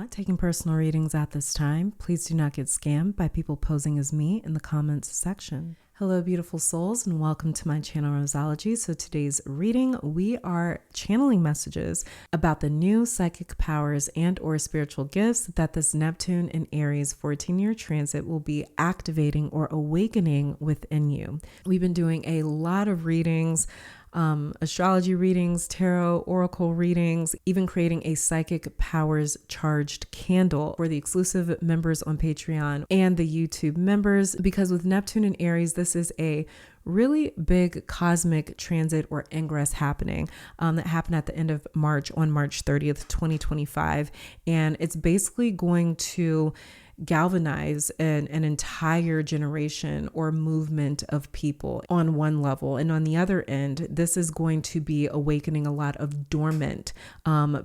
not taking personal readings at this time. Please do not get scammed by people posing as me in the comments section. Hello, beautiful souls, and welcome to my channel, Roseology. So today's reading, we are channeling messages about the new psychic powers and or spiritual gifts that this Neptune in Aries 14-year transit will be activating or awakening within you. We've been doing a lot of readings, astrology readings, tarot, oracle readings, even creating a psychic powers charged candle for the exclusive members on Patreon and the YouTube members, because with Neptune and Aries, this is a really big cosmic transit or ingress happening that happened at the end of March on March 30th, 2025. And it's basically going to galvanize an entire generation or movement of people on one level. And on the other end, this is going to be awakening a lot of dormant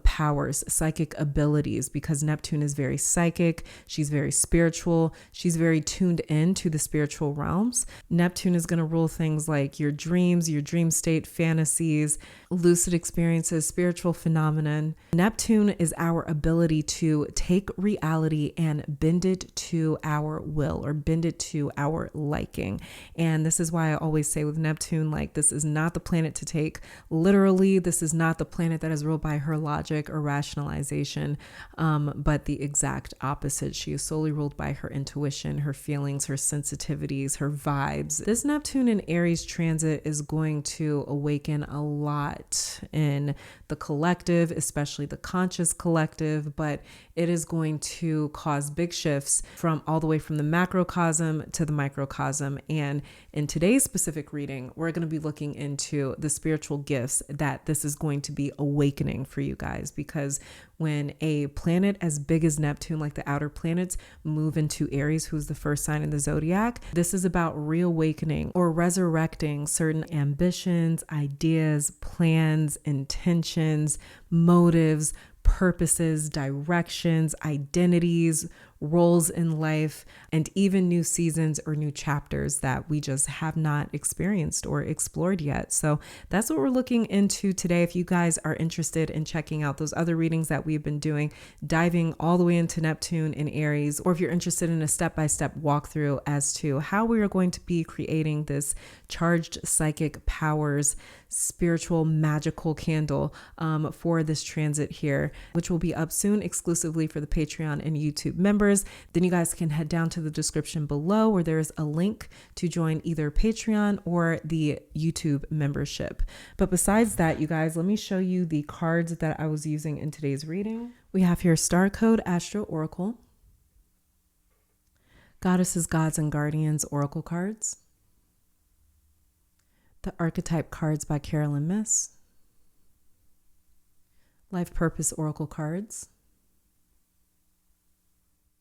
powers, psychic abilities, because Neptune is very psychic. She's very spiritual. She's very tuned in to the spiritual realms. Neptune is going to rule things like your dreams, your dream state, fantasies, lucid experiences, spiritual phenomenon. Neptune is our ability to take reality and bend it to our will or bend it to our liking. And this is why I always say with Neptune, like, this is not the planet to take literally. This is not the planet that is ruled by her logic or rationalization, but the exact opposite. She is solely ruled by her intuition, her feelings, her sensitivities, her vibes. This Neptune in Aries transit is going to awaken a lot in the collective, especially the conscious collective, but it is going to cause big shifts from all the way from the macrocosm to the microcosm. And in today's specific reading, we're going to be looking into the spiritual gifts that this is going to be awakening for you guys, because when a planet as big as Neptune, like the outer planets, move into Aries, who's the first sign in the zodiac, this is about reawakening or resurrecting certain ambitions, ideas, plans, intentions, motives, purposes, directions, identities, roles in life, and even new seasons or new chapters that we just have not experienced or explored yet. So that's what we're looking into today. If you guys are interested in checking out those other readings that we've been doing, diving all the way into Neptune and Aries, or if you're interested in a step-by-step walkthrough as to how we are going to be creating this charged psychic powers, spiritual, magical candle for this transit here, which will be up soon exclusively for the Patreon and YouTube members, then you guys can head down to the description below where there's a link to join either Patreon or the YouTube membership. But besides that, you guys, let me show you the cards that I was using in today's reading. We have here Star Code Astro Oracle, Goddesses, Gods, and Guardians Oracle cards, the Archetype cards by Carolyn Miss, Life Purpose Oracle cards,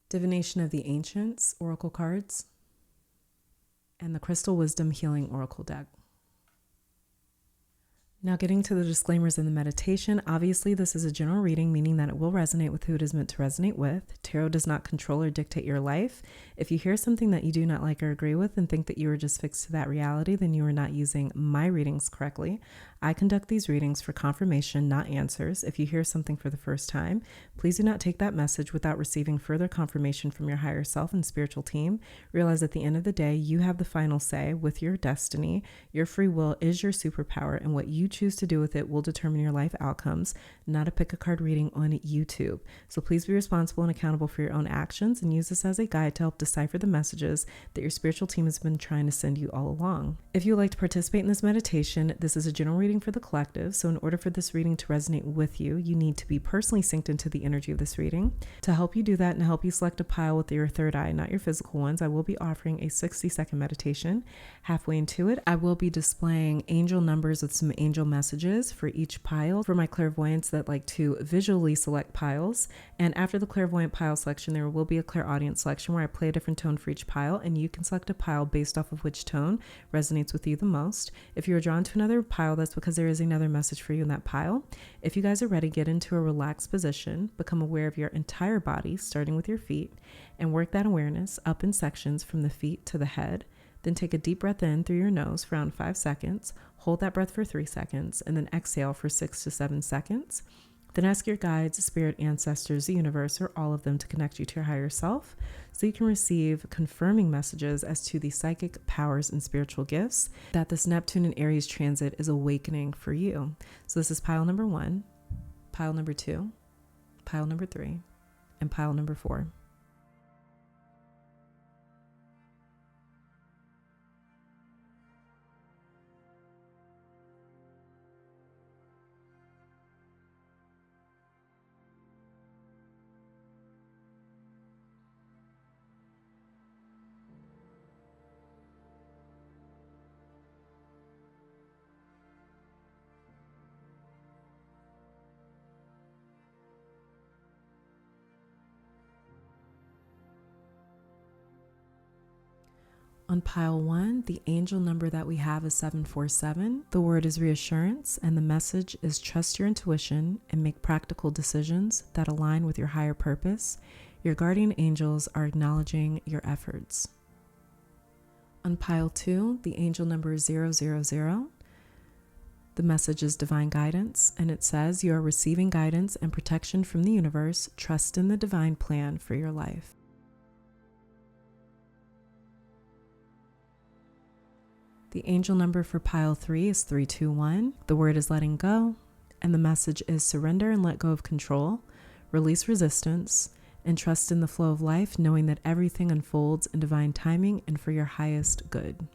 Divination of the Ancients Oracle cards, and the Crystal Wisdom Healing Oracle deck. Now getting to the disclaimers in the meditation, obviously this is a general reading, meaning that it will resonate with who it is meant to resonate with. Tarot does not control or dictate your life. If you hear something that you do not like or agree with and think that you are just fixed to that reality, then you are not using my readings correctly. I conduct these readings for confirmation, not answers. If you hear something for the first time, please do not take that message without receiving further confirmation from your higher self and spiritual team. Realize at the end of the day, you have the final say with your destiny. Your free will is your superpower, and what you choose to do with it will determine your life outcomes, not a pick a card reading on YouTube. So please be responsible and accountable for your own actions and use this as a guide to help decipher the messages that your spiritual team has been trying to send you all along. If you would like to participate in this meditation, this is a general reading for the collective. So in order for this reading to resonate with you, you need to be personally synced into the energy of this reading. To help you do that and help you select a pile with your third eye, not your physical ones, I will be offering a 60-second meditation. Halfway into it, I will be displaying angel numbers with some angel messages for each pile for my clairvoyants that like to visually select piles. And after the clairvoyant pile selection, there will be a clairaudient selection where I play a different tone for each pile, and you can select a pile based off of which tone resonates with you the most. If you're drawn to another pile, that's because there is another message for you in that pile. If you guys are ready, get into a relaxed position, become aware of your entire body, starting with your feet, and work that awareness up in sections from the feet to the head. Then take a deep breath in through your nose for around 5 seconds, hold that breath for 3 seconds, and then exhale for 6 to 7 seconds. Then ask your guides, spirit ancestors, the universe, or all of them to connect you to your higher self so you can receive confirming messages as to the psychic powers and spiritual gifts that this Neptune and Aries transit is awakening for you. So this is pile number 1, pile number 2, pile number 3, and pile number 4. On pile 1, the angel number that we have is 747. The word is reassurance, and the message is trust your intuition and make practical decisions that align with your higher purpose. Your guardian angels are acknowledging your efforts. On pile 2, the angel number is 000. The message is divine guidance, and it says you are receiving guidance and protection from the universe. Trust in the divine plan for your life. The angel number for pile 3 is 321. The word is letting go, and the message is surrender and let go of control, release resistance, and trust in the flow of life, knowing that everything unfolds in divine timing and for your highest good.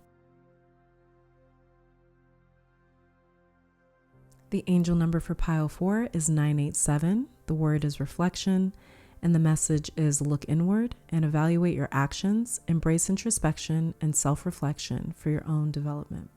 The angel number for pile 4 is 987. The word is reflection, and the message is look inward and evaluate your actions, embrace introspection and self-reflection for your own development.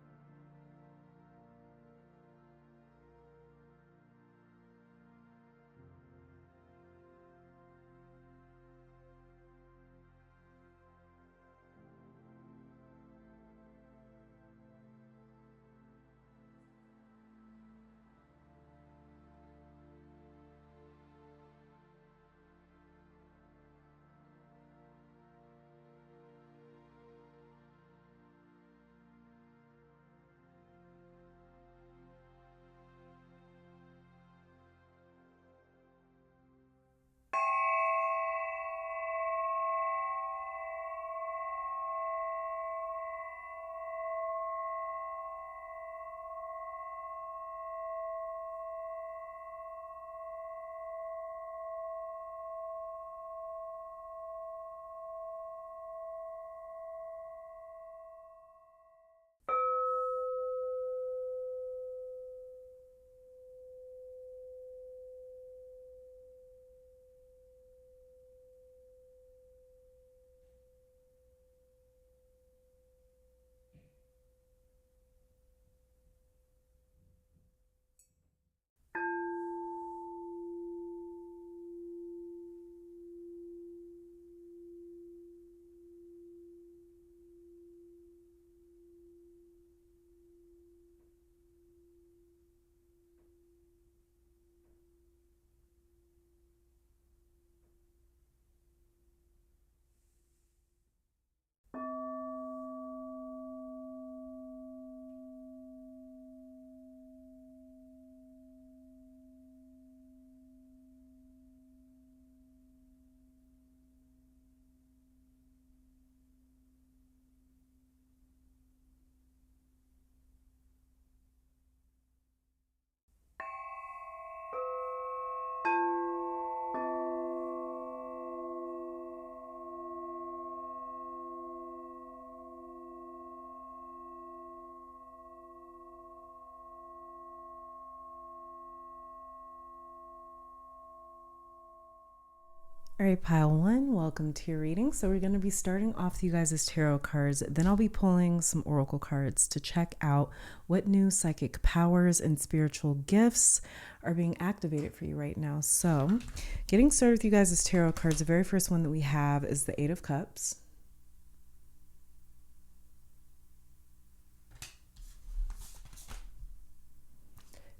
All right, pile 1, welcome to your reading. So we're going to be starting off with you guys' tarot cards. Then I'll be pulling some oracle cards to check out what new psychic powers and spiritual gifts are being activated for you right now. So getting started with you guys' tarot cards, the very first one that we have is the 8 of Cups.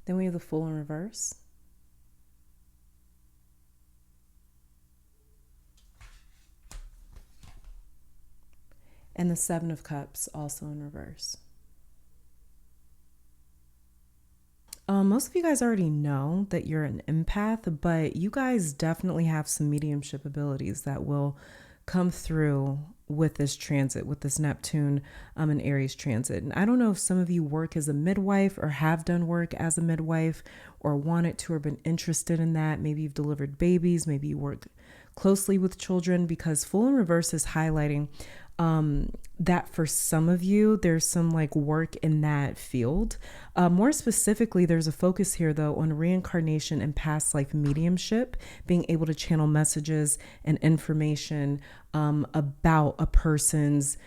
Then we have the Fool in reverse. And the 7 of Cups also in reverse. Most of you guys already know that you're an empath, but you guys definitely have some mediumship abilities that will come through with this transit, with this Neptune and Aries transit. And I don't know if some of you work as a midwife or have done work as a midwife or wanted to or been interested in that. Maybe you've delivered babies, maybe you work closely with children, because full in reverse is highlighting that for some of you, there's some like work in that field. More specifically, there's a focus here though on reincarnation and past life mediumship, being able to channel messages and information about a person's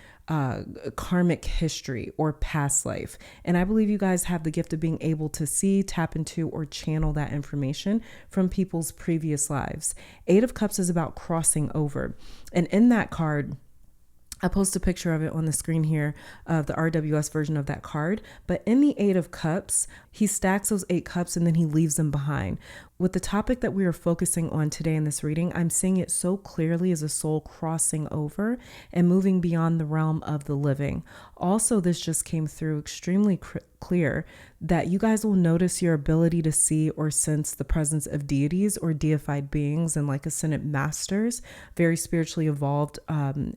karmic history or past life. And I believe you guys have the gift of being able to see, tap into, or channel that information from people's previous lives. Eight of Cups is about crossing over. And in that card, I post a picture of it on the screen here of the RWS version of that card. But in the Eight of Cups, he stacks those 8 cups and then he leaves them behind. With the topic that we are focusing on today in this reading, I'm seeing it so clearly as a soul crossing over and moving beyond the realm of the living. Also, this just came through extremely clear that you guys will notice your ability to see or sense the presence of deities or deified beings and like ascended masters, very spiritually evolved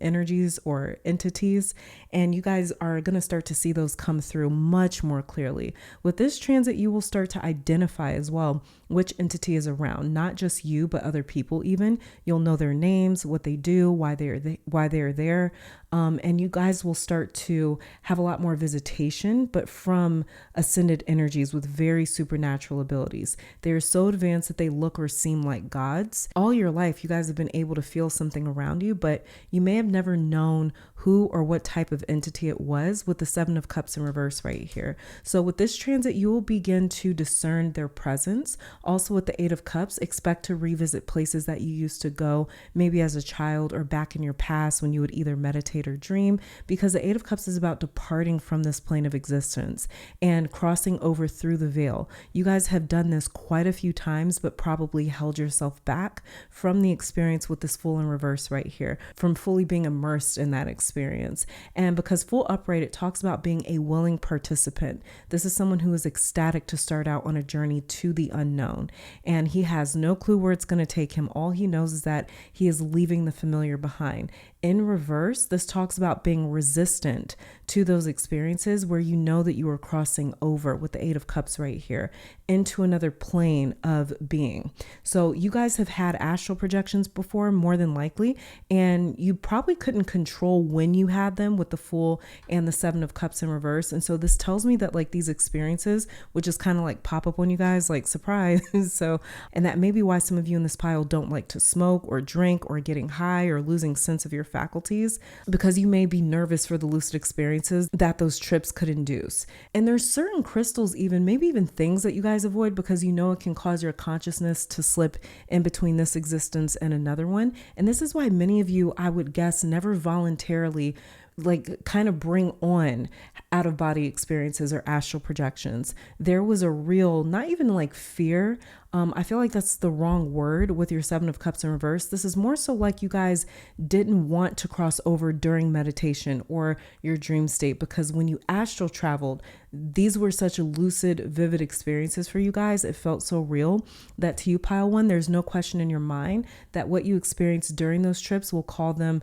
energies or entities. And you guys are going to start to see those come through much more clearly. With this transit, you will start to identify as well which entity is around, not just you, but other people even. You'll know their names, what they do, why they are there. And you guys will start to have a lot more visitation, but from ascended energies with very supernatural abilities. They're so advanced that they look or seem like gods. All your life, you guys have been able to feel something around you, but you may have never known who or what type of entity it was, with the Seven of Cups in reverse right here. So with this transit, you will begin to discern their presence. Also with the Eight of Cups, expect to revisit places that you used to go, maybe as a child or back in your past when you would either meditate or dream, because the Eight of Cups is about departing from this plane of existence and crossing over through the veil. You guys have done this quite a few times, but probably held yourself back from the experience with this Fool in reverse right here, from fully being immersed in that experience. And because Full upright, it talks about being a willing participant. This is someone who is ecstatic to start out on a journey to the unknown, and he has no clue where it's going to take him. All he knows is that he is leaving the familiar behind. In reverse, this talks about being resistant to those experiences where you know that you are crossing over, with the Eight of Cups right here, into another plane of being. So you guys have had astral projections before, more than likely, and you probably couldn't control when you had them with the Fool and the Seven of Cups in reverse. And so this tells me that like these experiences would just kind of like pop up on you guys like surprise. So, and that may be why some of you in this pile don't like to smoke or drink or getting high or losing sense of your faculties, because you may be nervous for the lucid experiences that those trips could induce. And there's certain crystals, even maybe even things that you guys avoid, because you know it can cause your consciousness to slip in between this existence and another one. And this is why many of you, I would guess, never voluntarily like kind of bring on out of body experiences or astral projections. There was a real, not even like fear. I feel like that's the wrong word with your Seven of Cups in reverse. This is more so like you guys didn't want to cross over during meditation or your dream state, because when you astral traveled, these were such lucid, vivid experiences for you guys. It felt so real that to you, pile one, there's no question in your mind that what you experienced during those trips, we'll call them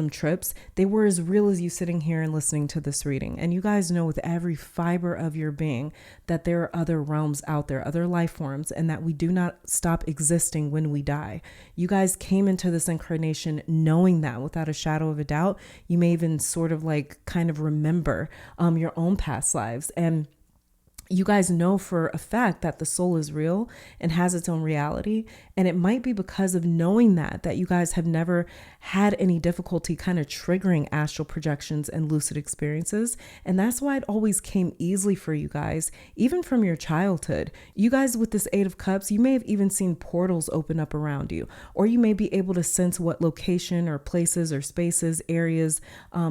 trips. They were as real as you sitting here and listening to this reading. And you guys know with every fiber of your being that there are other realms out there, other life forms, and that we do not stop existing when we die. You guys came into this incarnation knowing that without a shadow of a doubt. You may even sort of like kind of remember your own past lives. And you guys know for a fact that the soul is real and has its own reality. And it might be because of knowing that you guys have never had any difficulty kind of triggering astral projections and lucid experiences. And that's why it always came easily for you guys, even from your childhood. You guys with this Eight of Cups, you may have even seen portals open up around you, or you may be able to sense what location or places or spaces, areas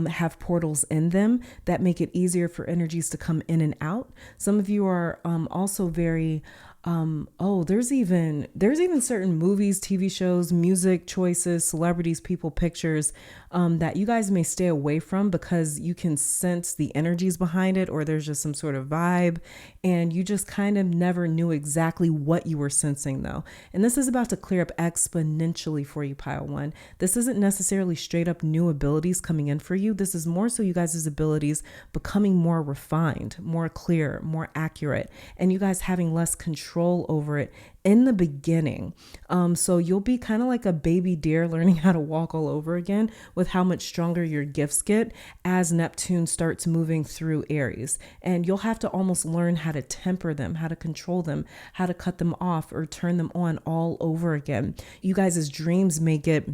have portals in them that make it easier for energies to come in and out. Some of you are also very there's even certain movies, TV shows, music choices, celebrities, people, pictures that you guys may stay away from because you can sense the energies behind it, or there's just some sort of vibe and you just kind of never knew exactly what you were sensing though. And this is about to clear up exponentially for you, Pile 1. This isn't necessarily straight up new abilities coming in for you. This is more so you guys' abilities becoming more refined, more clear, more accurate, and you guys having less control over it in the beginning. So you'll be kind of like a baby deer learning how to walk all over again with how much stronger your gifts get as Neptune starts moving through Aries. And you'll have to almost learn how to temper them, how to control them, how to cut them off or turn them on all over again. You guys' dreams may get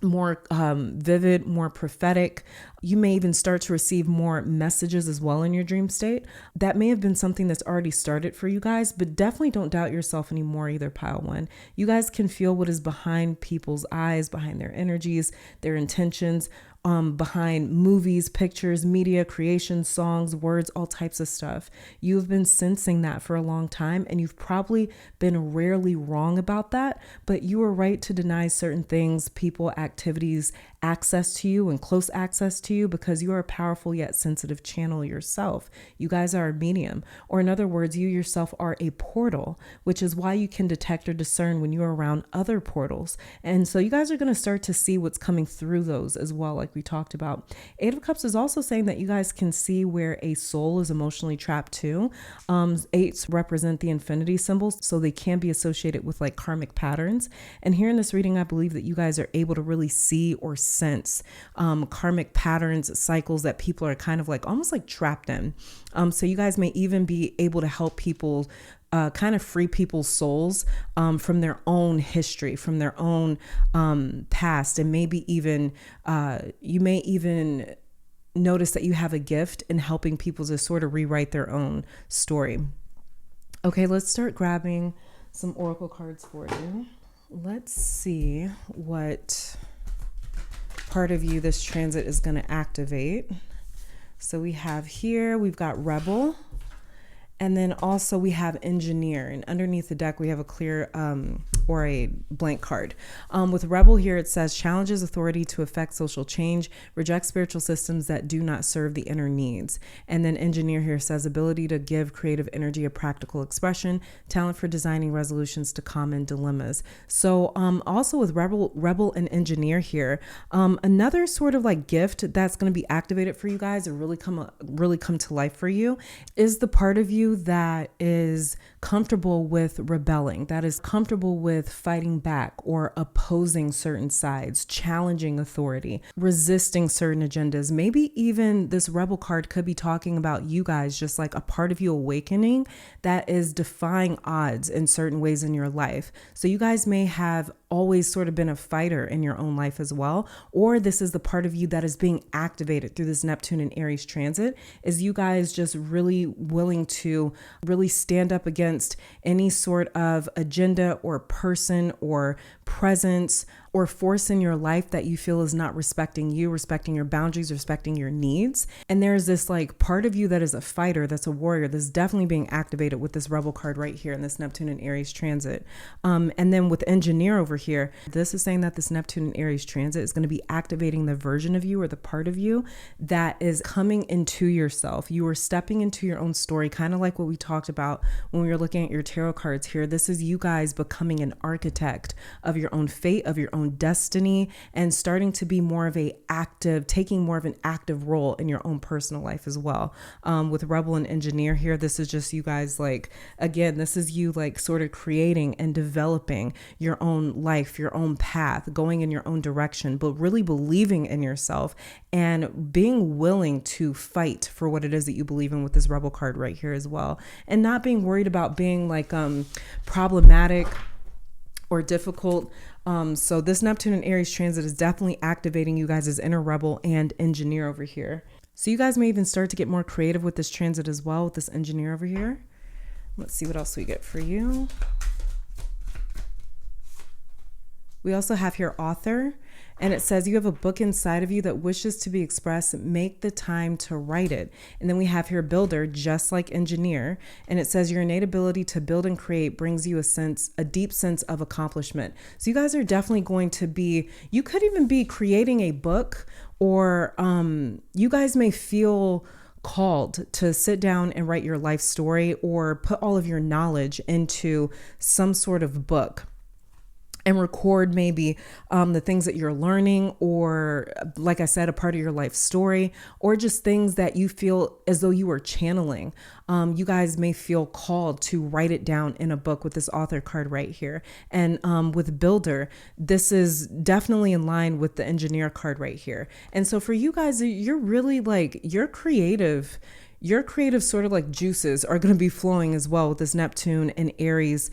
more vivid, more prophetic. You may even start to receive more messages as well in your dream state. That may have been something that's already started for you guys, but definitely don't doubt yourself anymore either, Pile 1. You guys can feel what is behind people's eyes, behind their energies, their intentions, behind movies, pictures, media, creation, songs, words, all types of stuff. You've been sensing that for a long time, and you've probably been rarely wrong about that, but you were right to deny certain things, people, activities, access to you and close access to you because you are a powerful yet sensitive channel yourself. You guys are a medium, or in other words, you yourself are a portal, which is why you can detect or discern when you're around other portals. And so you guys are going to start to see what's coming through those as well, like we talked about. Eight of Cups is also saying that you guys can see where a soul is emotionally trapped too. Eights represent the infinity symbols, so they can be associated with like karmic patterns. And here in this reading, I believe that you guys are able to really see or sense karmic patterns, cycles that people are kind of like almost like trapped in. So you guys may even be able to help people kind of free people's souls from their own history, from their own past, and maybe even you may even notice that you have a gift in helping people to sort of rewrite their own story. Okay, let's start grabbing some oracle cards for you. Let's see what part of you this transit is going to activate. So we have here, we've got Rebel. And then also we have Engineer, and underneath the deck we have a clear or a blank card. With Rebel here, it says challenges authority to effect social change, reject spiritual systems that do not serve the inner needs. And then Engineer here says ability to give creative energy a practical expression, talent for designing resolutions to common dilemmas. So also with Rebel and Engineer here, another sort of like gift that's going to be activated for you guys and really come to life for you is the part of you that is comfortable with rebelling, that is comfortable with fighting back or opposing certain sides, challenging authority, resisting certain agendas. Maybe even this Rebel card could be talking about you guys, just like a part of you awakening that is defying odds in certain ways in your life. So you guys may have always sort of been a fighter in your own life as well, or this is the part of you that is being activated through this Neptune and Aries transit, is you guys just really willing to really stand up against any sort of agenda or person or presence or force in your life that you feel is not respecting you, respecting your boundaries, respecting your needs. And there's this like part of you that is a fighter, that's a warrior, that's definitely being activated with this Rebel card right here in this Neptune and Aries transit. And then with Engineer over here, this is saying that this Neptune and Aries transit is going to be activating the version of you or the part of you that is coming into yourself. You are stepping into your own story, kind of like what we talked about when we were looking at your tarot cards here. This is you guys becoming an architect of your own fate, of your own destiny, and starting to be more of taking more of an active role in your own personal life as well. With Rebel and Engineer here, this is just you guys like, again, this is you like sort of creating and developing your own life, your own path, going in your own direction, but really believing in yourself and being willing to fight for what it is that you believe in with this Rebel card right here as well. And not being worried about being like problematic or difficult. So this Neptune and Aries transit is definitely activating you guys as inner Rebel and Engineer over here. So you guys may even start to get more creative with this transit as well, with this Engineer over here. Let's see what else we get for you. We also have here author, and it says you have a book inside of you that wishes to be expressed. Make the time to write it. And then we have here builder, just like engineer, and it says your innate ability to build and create brings you a deep sense of accomplishment. So you guys are definitely going to be, you could even be creating a book, or you guys may feel called to sit down and write your life story or put all of your knowledge into some sort of book and record maybe the things that you're learning, or like I said, a part of your life story, or just things that you feel as though you were channeling. You guys may feel called to write it down in a book with this author card right here. And with builder, this is definitely in line with the engineer card right here. And so for you guys, you're really like, your creative sort of like juices are going to be flowing as well with this Neptune and Aries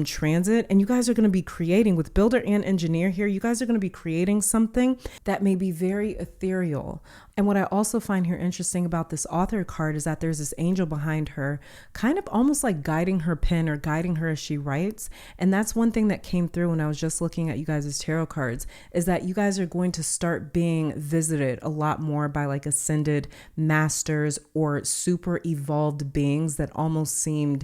transit. And you guys are going to be creating with builder and engineer here. You guys are going to be creating something that may be very ethereal. And what I also find here interesting about this author card is that there's this angel behind her, kind of almost like guiding her pen or guiding her as she writes. And that's one thing that came through when I was just looking at you guys' tarot cards, is that you guys are going to start being visited a lot more by like ascended masters or super evolved beings that almost seem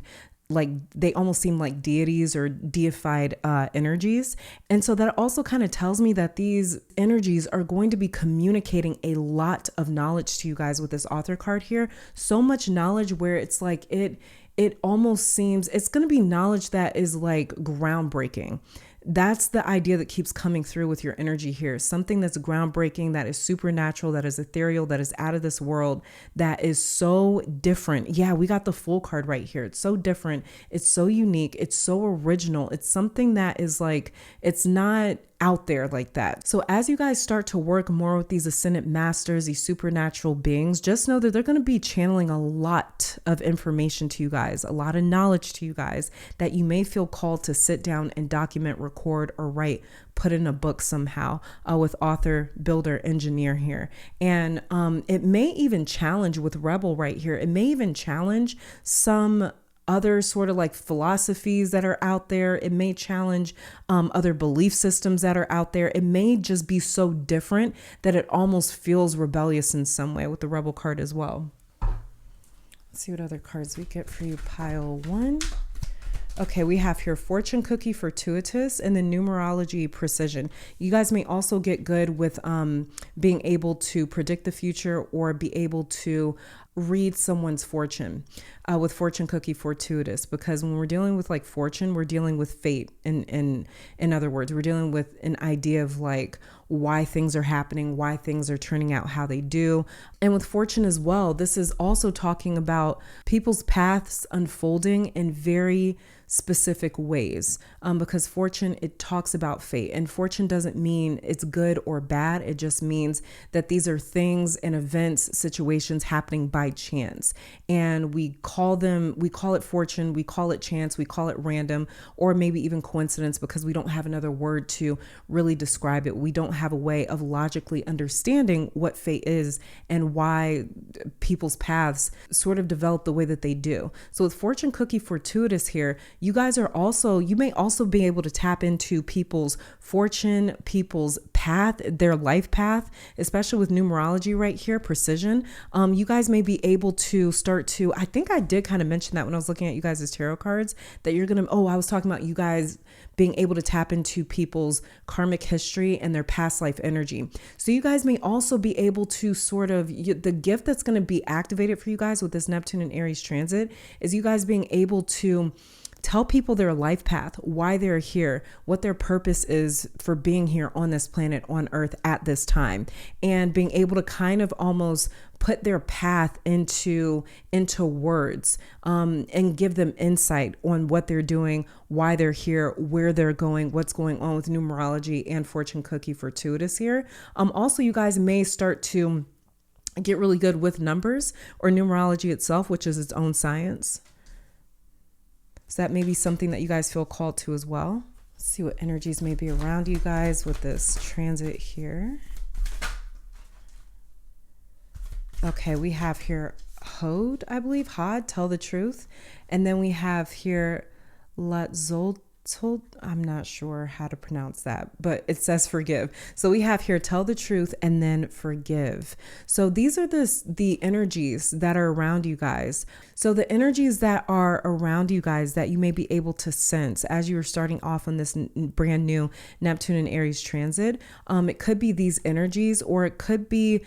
like deities or deified energies. And so that also kind of tells me that these energies are going to be communicating a lot of knowledge to you guys with this author card here. So much knowledge where it's like it almost seems it's going to be knowledge that is like groundbreaking. That's the idea that keeps coming through with your energy here. Something that's groundbreaking, that is supernatural, that is ethereal, that is out of this world, that is so different. Yeah, we got the Fool card right here. It's so different. It's so unique. It's so original. It's something that is like, it's not out there like that. So as you guys start to work more with these ascendant masters, these supernatural beings, just know that they're going to be channeling a lot of information to you guys, a lot of knowledge to you guys that you may feel called to sit down and document, record, or write, put in a book somehow with author, builder, engineer here. And it may even challenge with rebel right here. It may even challenge some other sort of like philosophies that are out there. It may challenge other belief systems that are out there. It may just be so different that it almost feels rebellious in some way with the rebel card as well. Let's see what other cards we get for you, pile one. Okay, we have here fortune cookie, fortuitous, and then numerology precision. You guys may also get good with being able to predict the future or be able to read someone's fortune with fortune cookie, fortuitous, because when we're dealing with like fortune, we're dealing with fate. In other words, we're dealing with an idea of like why things are happening, why things are turning out how they do. And with fortune as well, this is also talking about people's paths unfolding in very specific ways, because fortune, it talks about fate, and fortune doesn't mean it's good or bad. It just means that these are things and events, situations happening by chance, and we call it fortune, we call it chance, we call it random, or maybe even coincidence, because we don't have another word to really describe it. We don't have a way of logically understanding what fate is and why people's paths sort of develop the way that they do. So with fortune cookie, fortuitous here, you may also be able to tap into people's fortune, people's path, their life path, especially with numerology right here, precision. You guys may be able to start to, I think I did kind of mention that when I was looking at you guys' tarot cards, that I was talking about you guys being able to tap into people's karmic history and their past life energy. So you guys may also be able to sort of, the gift that's going to be activated for you guys with this Neptune and Aries transit is you guys being able to tell people their life path, why they're here, what their purpose is for being here on this planet, on Earth at this time, and being able to kind of almost put their path into words, and give them insight on what they're doing, why they're here, where they're going, what's going on with numerology and fortune cookie, fortuitous here. Also, you guys may start to get really good with numbers or numerology itself, which is its own science. So that may be something that you guys feel called to as well. Let's see what energies may be around you guys with this transit here. Okay, we have here Hod, I believe, tell the truth. And then we have here Latzoltitsa, I'm not sure how to pronounce that, but it says forgive. So we have here, tell the truth and then forgive. So these are the energies that are around you guys. So the energies that are around you guys that you may be able to sense as you are starting off on this brand new Neptune and Aries transit. It could be these energies, or it could be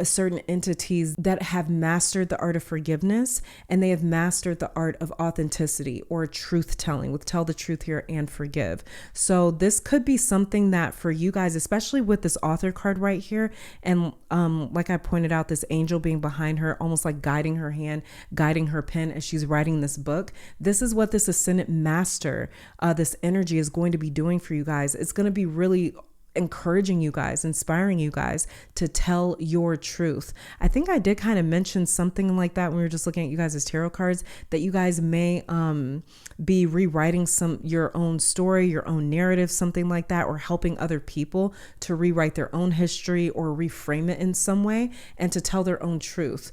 certain entities that have mastered the art of forgiveness, and they have mastered the art of authenticity or truth telling, with tell the truth here and forgive. So this could be something that for you guys, especially with this author card right here, and like I pointed out, this angel being behind her, almost like guiding her hand, guiding her pen as she's writing this book. This is what this ascendant master, this energy is going to be doing for you guys. It's going to be really encouraging you guys, inspiring you guys to tell your truth. I think I did kind of mention something like that when we were just looking at you guys' tarot cards, that you guys may be rewriting your own story, your own narrative, something like that, or helping other people to rewrite their own history or reframe it in some way and to tell their own truth.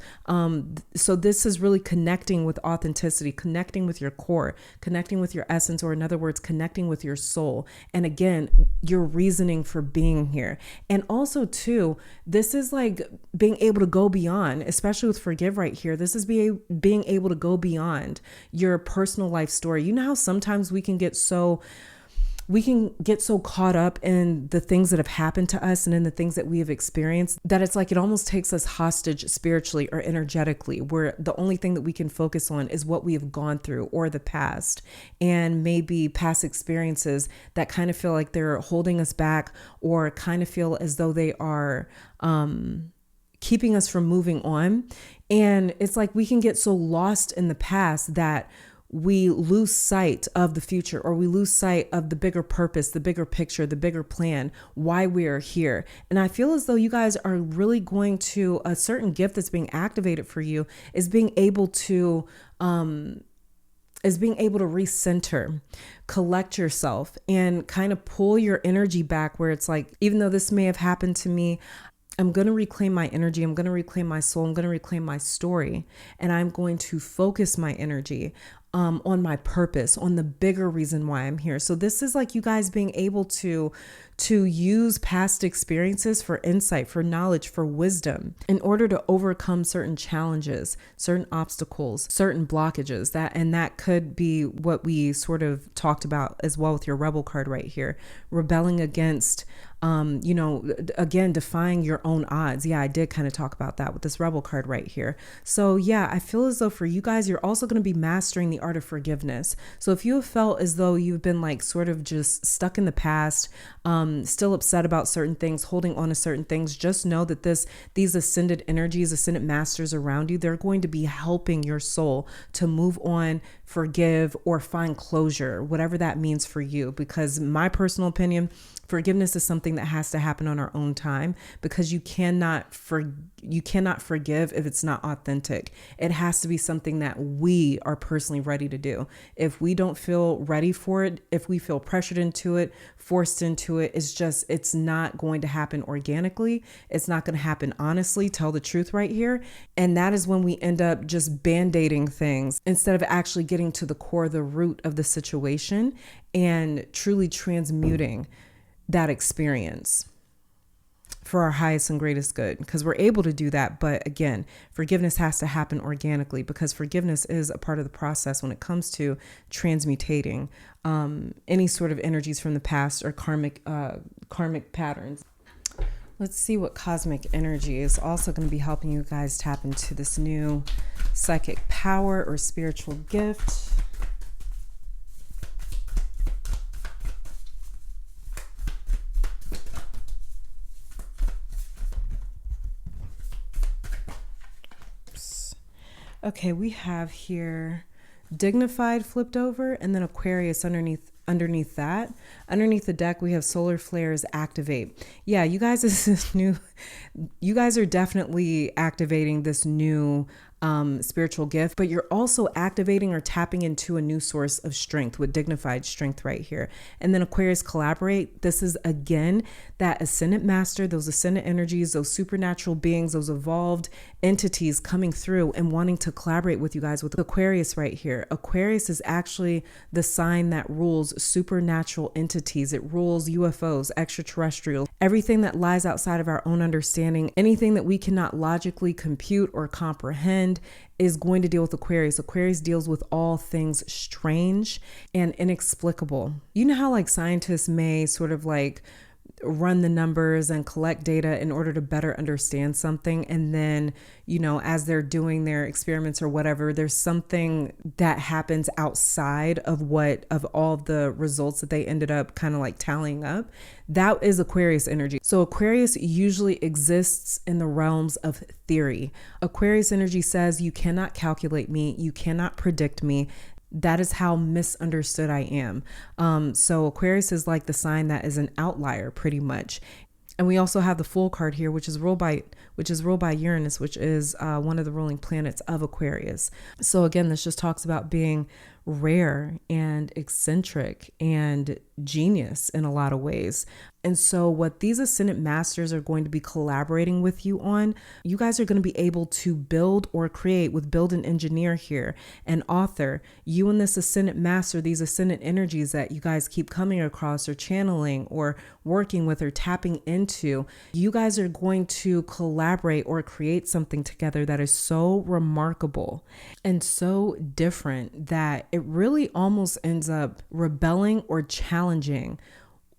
So this is really connecting with authenticity, connecting with your core, connecting with your essence, or in other words, connecting with your soul. And again, your reasoning for being here. And also too, this is like being able to go beyond, especially with forgive right here. This is being able to go beyond your personal life story. You know how sometimes we can get so caught up in the things that have happened to us and in the things that we have experienced, that it's like it almost takes us hostage spiritually or energetically, where the only thing that we can focus on is what we have gone through or the past, and maybe past experiences that kind of feel like they're holding us back, or kind of feel as though they are keeping us from moving on. And it's like we can get so lost in the past that we lose sight of the future, or we lose sight of the bigger purpose, the bigger picture, the bigger plan, why we are here. And I feel as though you guys are really going to, a certain gift that's being activated for you is being able to recenter, collect yourself, and kind of pull your energy back, where it's like, even though this may have happened to me, I'm going to reclaim my energy. I'm going to reclaim my soul. I'm going to reclaim my story. And I'm going to focus my energy on my purpose, on the bigger reason why I'm here. So this is like you guys being able to use past experiences for insight, for knowledge, for wisdom, in order to overcome certain challenges, certain obstacles, certain blockages. That could be what we sort of talked about as well with your Rebel card right here, rebelling against, again, defying your own odds. Yeah, I did kind of talk about that with this Rebel card right here. So yeah, I feel as though for you guys, you're also going to be mastering the art of forgiveness. So if you have felt as though you've been like sort of just stuck in the past, still upset about certain things, holding on to certain things, just know that these ascended energies, ascended masters around you, they're going to be helping your soul to move on, forgive, or find closure, whatever that means for you. Because my personal opinion, forgiveness is something that has to happen on our own time, because you cannot forgive if it's not authentic. It has to be something that we are personally ready to do. If we don't feel ready for it, if we feel pressured into it, forced into it, it's not going to happen organically. It's not going to happen honestly. Tell the truth right here. And that is when we end up just band-aiding things instead of actually getting to the core, the root of the situation, and truly transmuting that experience for our highest and greatest good, because we're able to do that. But again, forgiveness has to happen organically, because forgiveness is a part of the process when it comes to transmutating any sort of energies from the past or karmic patterns. Let's see what cosmic energy is also going to be helping you guys tap into this new psychic power or spiritual gift. Okay, we have here Dignified flipped over, and then Aquarius underneath that. Underneath the deck, we have Solar Flares activate. Yeah, you guys are definitely activating this new spiritual gift, but you're also activating or tapping into a new source of strength with dignified strength right here. And then Aquarius collaborate. This is again that ascendant master, those ascendant energies, those supernatural beings, those evolved entities coming through and wanting to collaborate with you guys with Aquarius right here. Aquarius is actually the sign that rules supernatural entities. It rules UFOs, extraterrestrials, everything that lies outside of our own understanding, anything that we cannot logically compute or comprehend is going to deal with Aquarius. Aquarius deals with all things strange and inexplicable. You know how like scientists may sort of like run the numbers and collect data in order to better understand something. And then, you know, as they're doing their experiments or whatever, there's something that happens outside of all the results that they ended up kind of like tallying up. That is Aquarius energy. So Aquarius usually exists in the realms of theory. Aquarius energy says you cannot calculate me, you cannot predict me. That is how misunderstood I am. So Aquarius is like the sign that is an outlier pretty much. And we also have the Fool card here, which is ruled by Uranus, which is one of the ruling planets of Aquarius. So again, this just talks about being rare and eccentric and genius in a lot of ways. And so what these ascendant masters are going to be collaborating with you on, you guys are going to be able to build or create with build and engineer here, and author. You and this ascendant master, these ascendant energies that you guys keep coming across or channeling or working with or tapping into, you guys are going to collaborate or create something together that is so remarkable and so different that it really almost ends up rebelling or challenging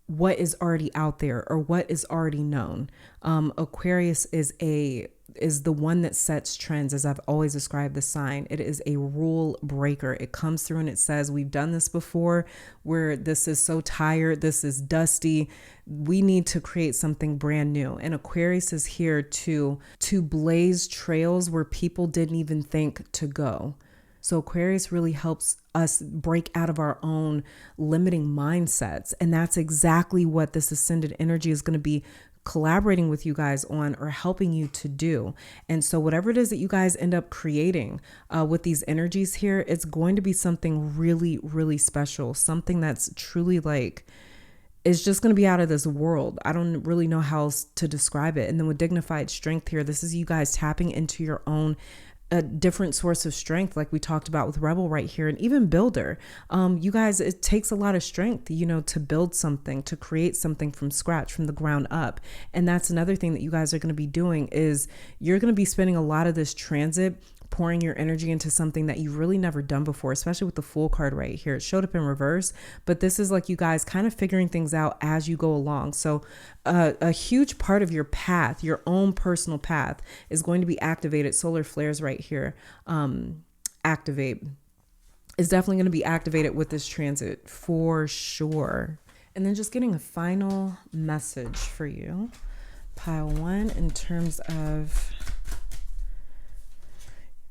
what is already out there or what is already known. Aquarius is the one that sets trends, as I've always described the sign. It is a rule breaker. It comes through and it says, we've done this before, where this is so tired, this is dusty, we need to create something brand new. And Aquarius is here to blaze trails where people didn't even think to go. So Aquarius really helps us break out of our own limiting mindsets. And that's exactly what this ascended energy is going to be collaborating with you guys on or helping you to do. And so whatever it is that you guys end up creating with these energies here, it's going to be something really, really special. Something that's truly like, it's just going to be out of this world. I don't really know how else to describe it. And then with dignified strength here, this is you guys tapping into your own a different source of strength, like we talked about with Rebel right here, and even Builder. You guys, it takes a lot of strength, you know, to build something, to create something from scratch, from the ground up. And that's another thing that you guys are going to be doing is you're going to be spending a lot of this transit pouring your energy into something that you've really never done before, especially with the Fool card right here. It showed up in reverse, but this is like you guys kind of figuring things out as you go along. So a huge part of your path, your own personal path, is going to be activated. Solar flares right here, activate, is definitely going to be activated with this transit for sure. And then just getting a final message for you, pile one, in terms of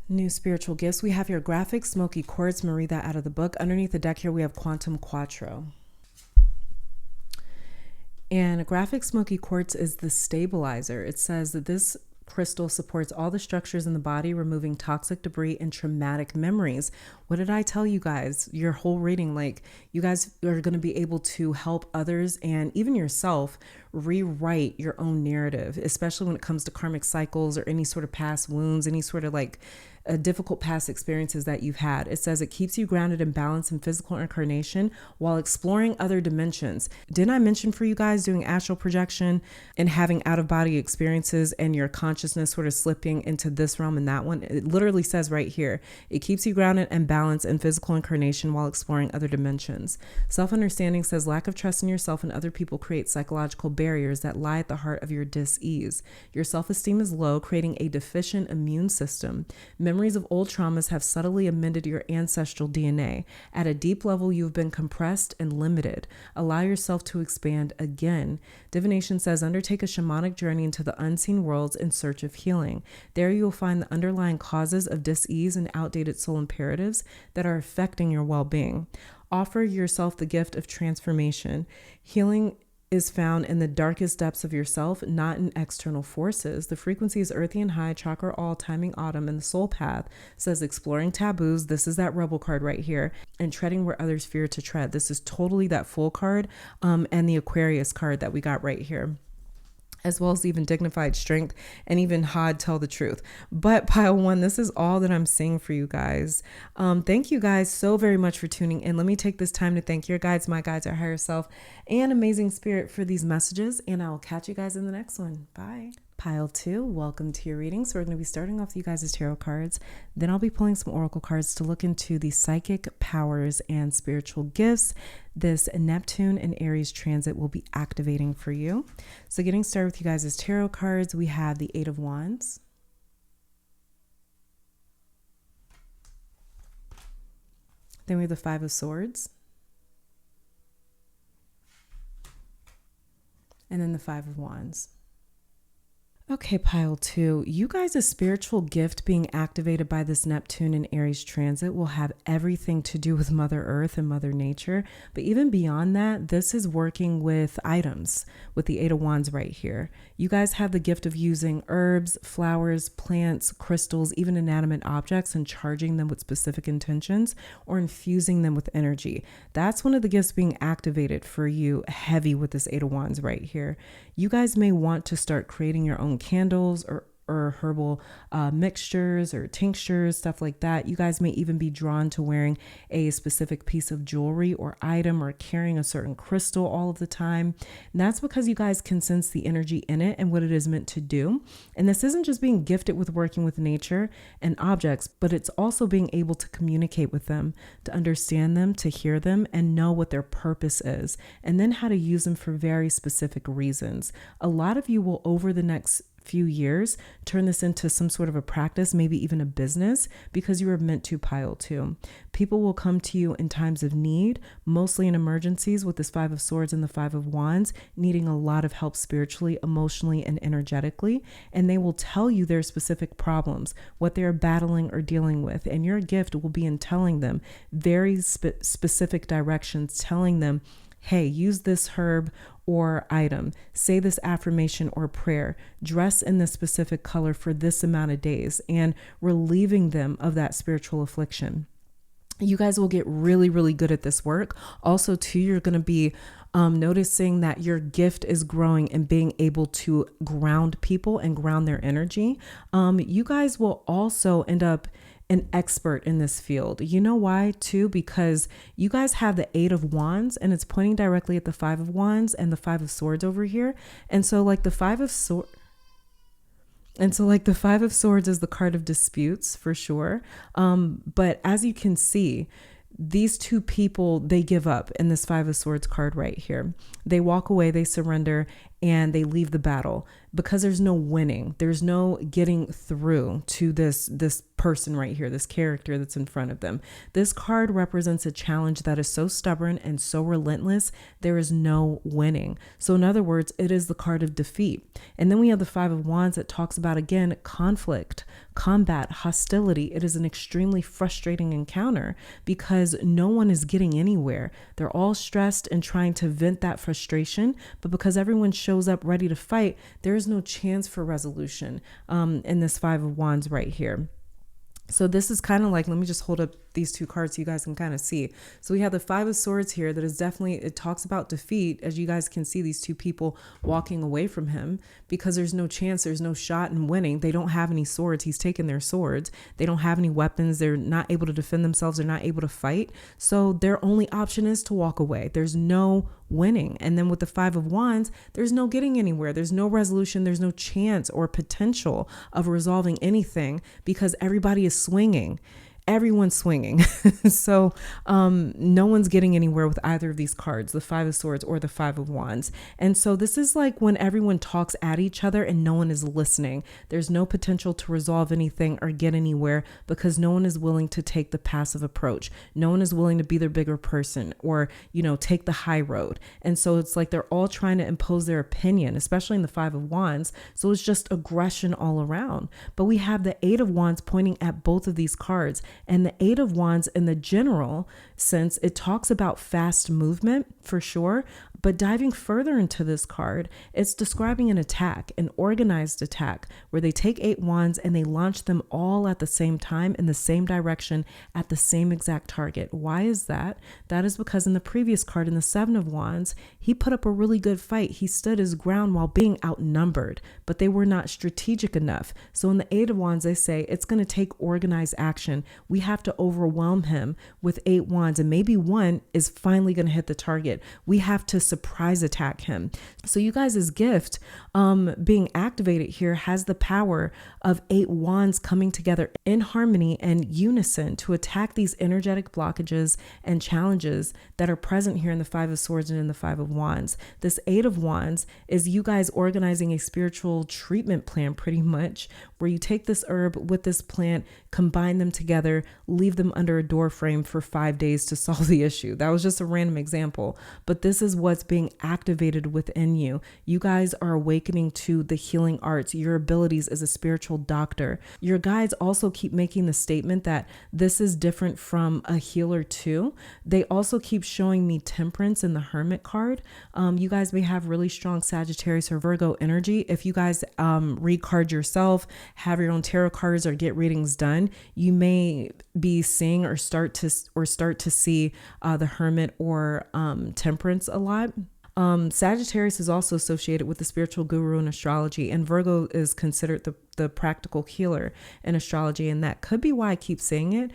new spiritual gifts. We have your graphic smoky quartz. I'm gonna read that out of the book. Underneath the deck here, we have quantum quattro. And a graphic smoky quartz is the stabilizer. It says that this crystal supports all the structures in the body, removing toxic debris and traumatic memories. What did I tell you guys? Your whole reading, like, you guys are going to be able to help others and even yourself rewrite your own narrative, especially when it comes to karmic cycles or any sort of past wounds, any sort of like difficult past experiences that you've had. It says it keeps you grounded and balanced in physical incarnation while exploring other dimensions. Didn't I mention for you guys doing astral projection and having out-of-body experiences and your consciousness sort of slipping into this realm and that one? It literally says right here, it keeps you grounded and balanced in physical incarnation while exploring other dimensions. Self-understanding says lack of trust in yourself and other people creates psychological barriers that lie at the heart of your dis-ease. Your self-esteem is low, creating a deficient immune system. Memories of old traumas have subtly amended your ancestral DNA. At a deep level, you've been compressed and limited. Allow yourself to expand again. Divination says undertake a shamanic journey into the unseen worlds in search of healing. There you will find the underlying causes of dis-ease and outdated soul imperatives that are affecting your well-being. Offer yourself the gift of transformation. Healing is found in the darkest depths of yourself, not in external forces. The frequency is earthy and high, chakra all, timing autumn, and the soul path says exploring taboos. This is that rebel card right here, and treading where others fear to tread. This is totally that Fool card, and the Aquarius card that we got right here, as well as even dignified strength and even Hod tell the truth. But pile one, this is all that I'm seeing for you guys. Thank you guys so very much for tuning in. Let me take this time to thank your guides, my guides, our higher self, and amazing spirit for these messages. And I will catch you guys in the next one. Bye. Pile two, welcome to your reading. So we're going to be starting off with you guys' tarot cards. Then I'll be pulling some oracle cards to look into the psychic powers and spiritual gifts this Neptune and Aries transit will be activating for you. So getting started with you guys' tarot cards, we have the Eight of Wands. Then we have the Five of Swords. And then the Five of Wands. Okay, pile two, you guys' spiritual gift being activated by this Neptune and Aries transit will have everything to do with Mother Earth and Mother Nature. But even beyond that, this is working with items with the Eight of Wands right here. You guys have the gift of using herbs, flowers, plants, crystals, even inanimate objects, and charging them with specific intentions or infusing them with energy. That's one of the gifts being activated for you heavy with this Eight of Wands right here. You guys may want to start creating your own candles or herbal mixtures or tinctures, stuff like that. You guys may even be drawn to wearing a specific piece of jewelry or item or carrying a certain crystal all of the time. And that's because you guys can sense the energy in it and what it is meant to do. And this isn't just being gifted with working with nature and objects, but it's also being able to communicate with them, to understand them, to hear them, and know what their purpose is, and then how to use them for very specific reasons. A lot of you will, over the next few years, turn this into some sort of a practice, maybe even a business, because you were meant to, pile two. People will come to you in times of need, mostly in emergencies with this Five of Swords and the Five of Wands, needing a lot of help spiritually, emotionally, and energetically. And they will tell you their specific problems, what they're battling or dealing with. And your gift will be in telling them very specific directions, telling them, hey, use this herb or item, say this affirmation or prayer, dress in this specific color for this amount of days, and relieving them of that spiritual affliction. You guys will get really, really good at this work. Also, too, you're going to be noticing that your gift is growing and being able to ground people and ground their energy. You guys will also end up an expert in this field. You know why too? Because you guys have the Eight of Wands and it's pointing directly at the Five of Wands and the Five of Swords over here. And so like the Five of Swords is the card of disputes for sure. But as you can see, these two people, they give up in this Five of Swords card right here. They walk away, they surrender, and they leave the battle because there's no winning. There's no getting through to this person right here, this character that's in front of them. This card represents a challenge that is so stubborn and so relentless, there is no winning. So in other words, it is the card of defeat. And then we have the Five of Wands that talks about, again, conflict, combat, hostility. It is an extremely frustrating encounter because no one is getting anywhere. They're all stressed and trying to vent that frustration, but because everyone shows up ready to fight, there is no chance for resolution in this Five of Wands right here. So this is kind of like, let me just hold up these two cards so you guys can kind of see. So we have the Five of Swords here that is definitely, it talks about defeat. As you guys can see, these two people walking away from him because there's no chance, there's no shot in winning. They don't have any swords. He's taken their swords. They don't have any weapons. They're not able to defend themselves. They're not able to fight. So their only option is to walk away. There's no winning. And then with the Five of Wands, there's no getting anywhere. There's no resolution. There's no chance or potential of resolving anything because everybody is swinging. Everyone's swinging. So no one's getting anywhere with either of these cards, the Five of Swords or the Five of Wands. And so this is like when everyone talks at each other and no one is listening. There's no potential to resolve anything or get anywhere because no one is willing to take the passive approach. No one is willing to be their bigger person or, take the high road. And so it's like they're all trying to impose their opinion, especially in the Five of Wands. So it's just aggression all around. But we have the Eight of Wands pointing at both of these cards. And the Eight of Wands in the general sense, it talks about fast movement for sure, But diving further into this card, it's describing an attack, an organized attack, where they take 8 wands and they launch them all at the same time in the same direction at the same exact target. Why is that? That is because in the previous card, in the 7 of wands, he put up a really good fight. He stood his ground while being outnumbered, but they were not strategic enough. So in the 8 of wands, they say it's going to take organized action. We have to overwhelm him with 8 wands, and maybe one is finally going to hit the target. We have to surprise attack him. So you guys' gift being activated here has the power of 8 wands coming together in harmony and unison to attack these energetic blockages and challenges that are present here in the 5 of swords and in the 5 of wands. This 8 of wands is you guys organizing a spiritual treatment plan, pretty much, where you take this herb with this plant, combine them together, leave them under a door frame for 5 days to solve the issue. That was just a random example, but this is what's being activated within you. You guys are awakening to the healing arts, your abilities as a spiritual doctor. Your guides also keep making the statement that this is different from a healer too. They also keep showing me temperance in the hermit card. You guys may have really strong Sagittarius or Virgo energy. If you guys read cards yourself, have your own tarot cards, or get readings done, you may be seeing or start to see the hermit or temperance a lot. Sagittarius is also associated with the spiritual guru in astrology, and Virgo is considered the practical healer in astrology, and that could be why I keep saying it.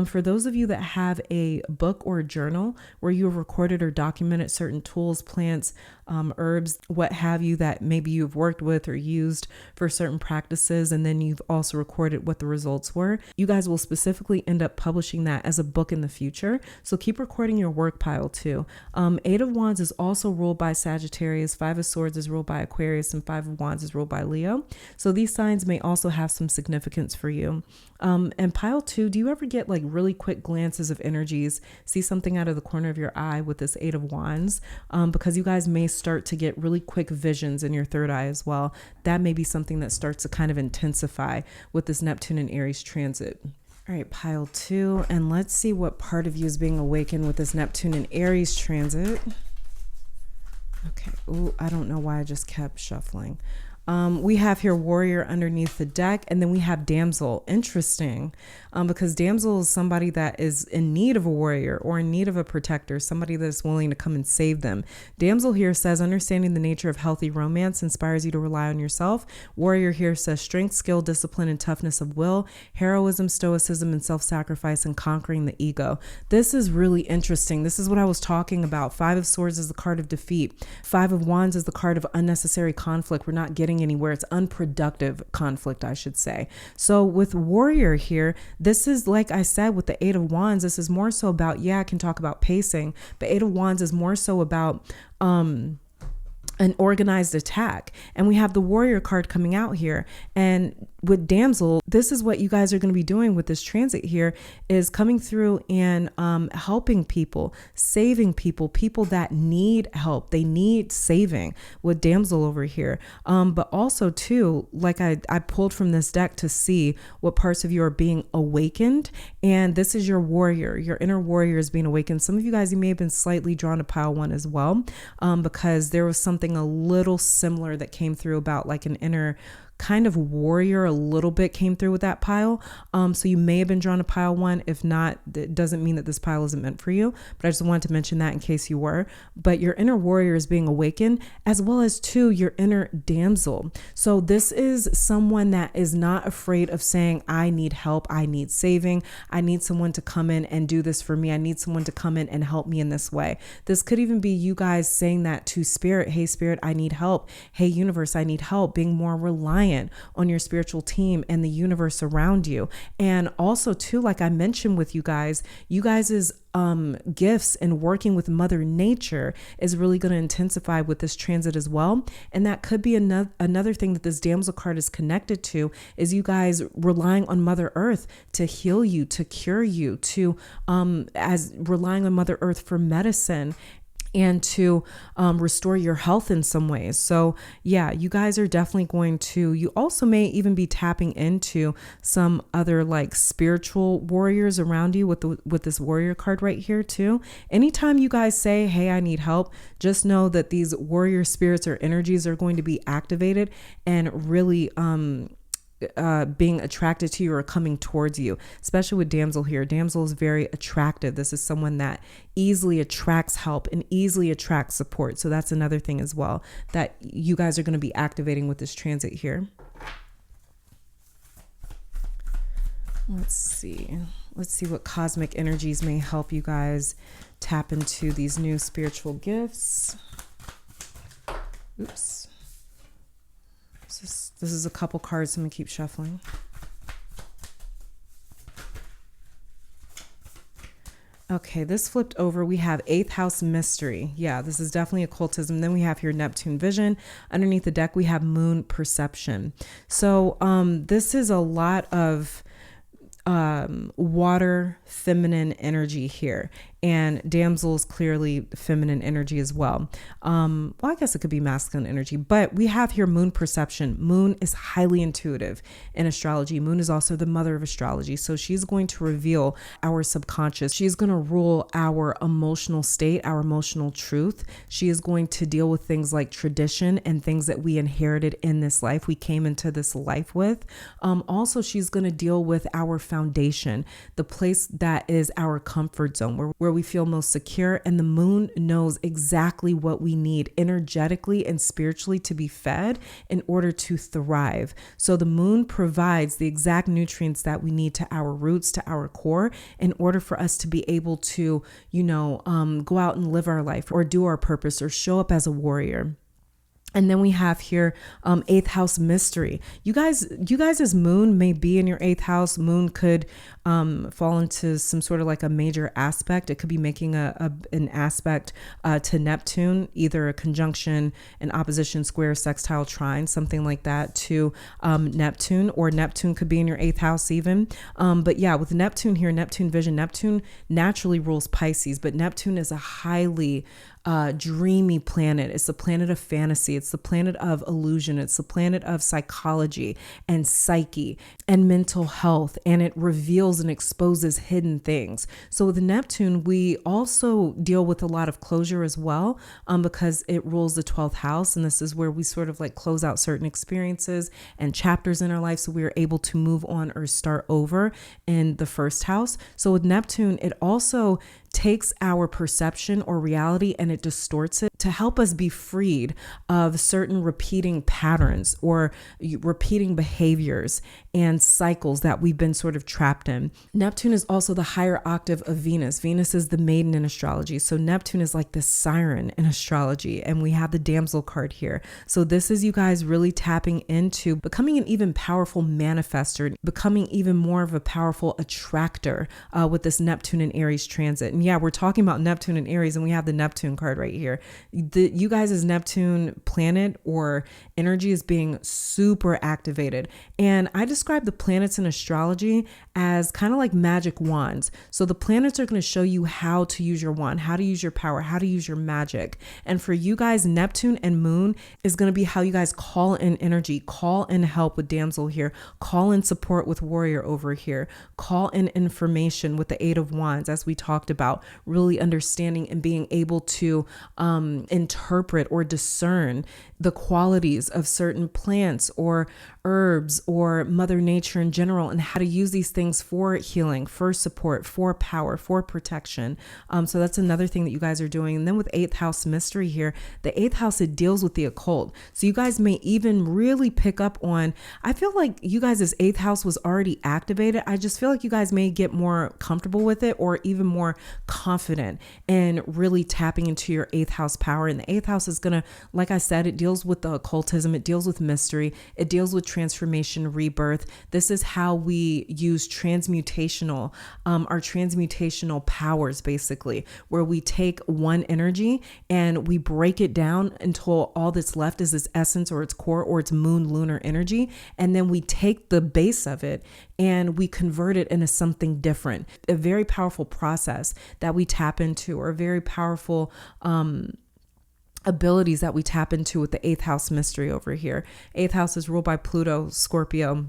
For those of you that have a book or a journal where you have recorded or documented certain tools, plants, herbs, what have you, that maybe you've worked with or used for certain practices, and then you've also recorded what the results were, you guys will specifically end up publishing that as a book in the future. So keep recording your work pile too. 8 of wands is also ruled by Sagittarius, 5 of swords is ruled by Aquarius, and 5 of wands is ruled by Leo. So these signs may also have some significance for you. And pile 2, do you ever get like really quick glances of energies, see something out of the corner of your eye with this 8 of wands? Because you guys may start to get really quick visions in your third eye as well. That may be something that starts to kind of intensify with this Neptune and Aries transit. All right, pile 2, and let's see what part of you is being awakened with this Neptune and Aries transit. Okay. Ooh, I don't know why I just kept shuffling. We have here warrior underneath the deck, and then we have damsel. Interesting, because damsel is somebody that is in need of a warrior or in need of a protector, somebody that's willing to come and save them. Damsel here says understanding the nature of healthy romance inspires you to rely on yourself. Warrior here says strength, skill, discipline, and toughness of will, heroism, stoicism, and self-sacrifice, and conquering the ego. This is really interesting. This is what I was talking about. 5 of swords is the card of defeat. 5 of wands is the card of unnecessary conflict. We're not getting anywhere. It's unproductive conflict, I should say. So with warrior here, this is, like I said, with the 8 of wands, this is more so about, I can talk about pacing, but 8 of wands is more so about an organized attack. And we have the warrior card coming out here. And with damsel, this is what you guys are going to be doing with this transit here, is coming through and helping people, saving people that need help. They need saving with damsel over here. But also too, like I pulled from this deck to see what parts of you are being awakened. And this is your warrior. Your inner warrior is being awakened. Some of you guys, you may have been slightly drawn to pile 1 as well, because there was something a little similar that came through about like an inner kind of warrior, a little bit came through with that pile. So you may have been drawn to pile 1. If not, it doesn't mean that this pile isn't meant for you, but I just wanted to mention that in case you were. But your inner warrior is being awakened, as well as too your inner damsel. So this is someone that is not afraid of saying, I need help, I need saving, I need someone to come in and do this for me, I need someone to come in and help me in this way. This could even be you guys saying that to spirit. Hey spirit, I need help. Hey universe, I need help. Being more reliant on your spiritual team and the universe around you. And also too, like I mentioned with you guys' gifts and working with Mother Nature is really going to intensify with this transit as well. And that could be another thing that this damsel card is connected to, is you guys relying on Mother Earth to heal you, to cure you, to as relying on Mother Earth for medicine. and to restore your health in some ways. So yeah, you guys are definitely going to, you also may even be tapping into some other like spiritual warriors around you with this warrior card right here too. Anytime you guys say, hey, I need help, just know that these warrior spirits or energies are going to be activated and really, being attracted to you or coming towards you, especially with damsel here. Damsel is very attractive. This is someone that easily attracts help and easily attracts support. So that's another thing as well that you guys are going to be activating with this transit here. Let's see what cosmic energies may help you guys tap into these new spiritual gifts. Oops. This is a couple cards. I'm going to keep shuffling. Okay, this flipped over. We have 8th house mystery. Yeah, this is definitely occultism. Then we have here Neptune vision. Underneath the deck, we have moon perception. So this is a lot of water, feminine energy here. And damsel is clearly feminine energy as well. Well, I guess it could be masculine energy, but we have here moon perception. Moon is highly intuitive in astrology. Moon is also the mother of astrology. So she's going to reveal our subconscious. She's going to rule our emotional state, our emotional truth. She is going to deal with things like tradition and things that we inherited in this life. We came into this life with. Also, she's going to deal with our foundation, the place that is our comfort zone, where we feel most secure. And the moon knows exactly what we need energetically and spiritually to be fed in order to thrive. So the moon provides the exact nutrients that we need to our roots, to our core, in order for us to be able to, go out and live our life or do our purpose or show up as a warrior. And then we have here 8th house mystery. You guys' moon may be in your 8th house. Moon could fall into some sort of like a major aspect. It could be making an aspect to Neptune, either a conjunction, an opposition, square, sextile, trine, something like that to Neptune, or Neptune could be in your 8th house even. But yeah, with Neptune here, Neptune vision, Neptune naturally rules Pisces, but Neptune is a highly dreamy planet. It's the planet of fantasy. It's the planet of illusion. It's the planet of psychology and psyche and mental health. And it reveals and exposes hidden things. So with Neptune, we also deal with a lot of closure as well, because it rules the 12th house. And this is where we sort of like close out certain experiences and chapters in our life. So we are able to move on or start over in the 1st house. So with Neptune, it also takes our perception or reality and it distorts it to help us be freed of certain repeating patterns or repeating behaviors and cycles that we've been sort of trapped in. Neptune is also the higher octave of Venus. Venus is the maiden in astrology. So Neptune is like the siren in astrology. And we have the damsel card here. So this is you guys really tapping into becoming an even powerful manifester, becoming even more of a powerful attractor with this Neptune and Aries transit. And yeah, we're talking about Neptune and Aries, and we have the Neptune card right here. You guys' Neptune planet or energy is being super activated. And I describe the planets in astrology as kind of like magic wands. So the planets are going to show you how to use your wand, how to use your power, how to use your magic. And for you guys, Neptune and Moon is going to be how you guys call in energy, call in help with damsel here, call in support with warrior over here, call in information with the 8 of wands, as we talked about, really understanding and being able to interpret or discern the qualities of certain plants or herbs or Mother Nature in general, and how to use these things for healing, for support, for power, for protection. So that's another thing that you guys are doing. And then with 8th house mystery here, the 8th house, it deals with the occult. So you guys may even really pick up on, I feel like you guys' 8th house was already activated. I just feel like you guys may get more comfortable with it or even more confident in really tapping into your 8th house power. And the 8th house is going to, like I said, it deals with the occultism. It deals with mystery. It deals with transformation, rebirth. This is how we use transmutational, our transmutational powers, basically, where we take one energy and we break it down until all that's left is its essence or its core or its moon lunar energy. And then we take the base of it and we convert it into something different. A very powerful process. that we tap into, or very powerful abilities that we tap into with the 8th house mystery over here. 8th house is ruled by Pluto, Scorpio,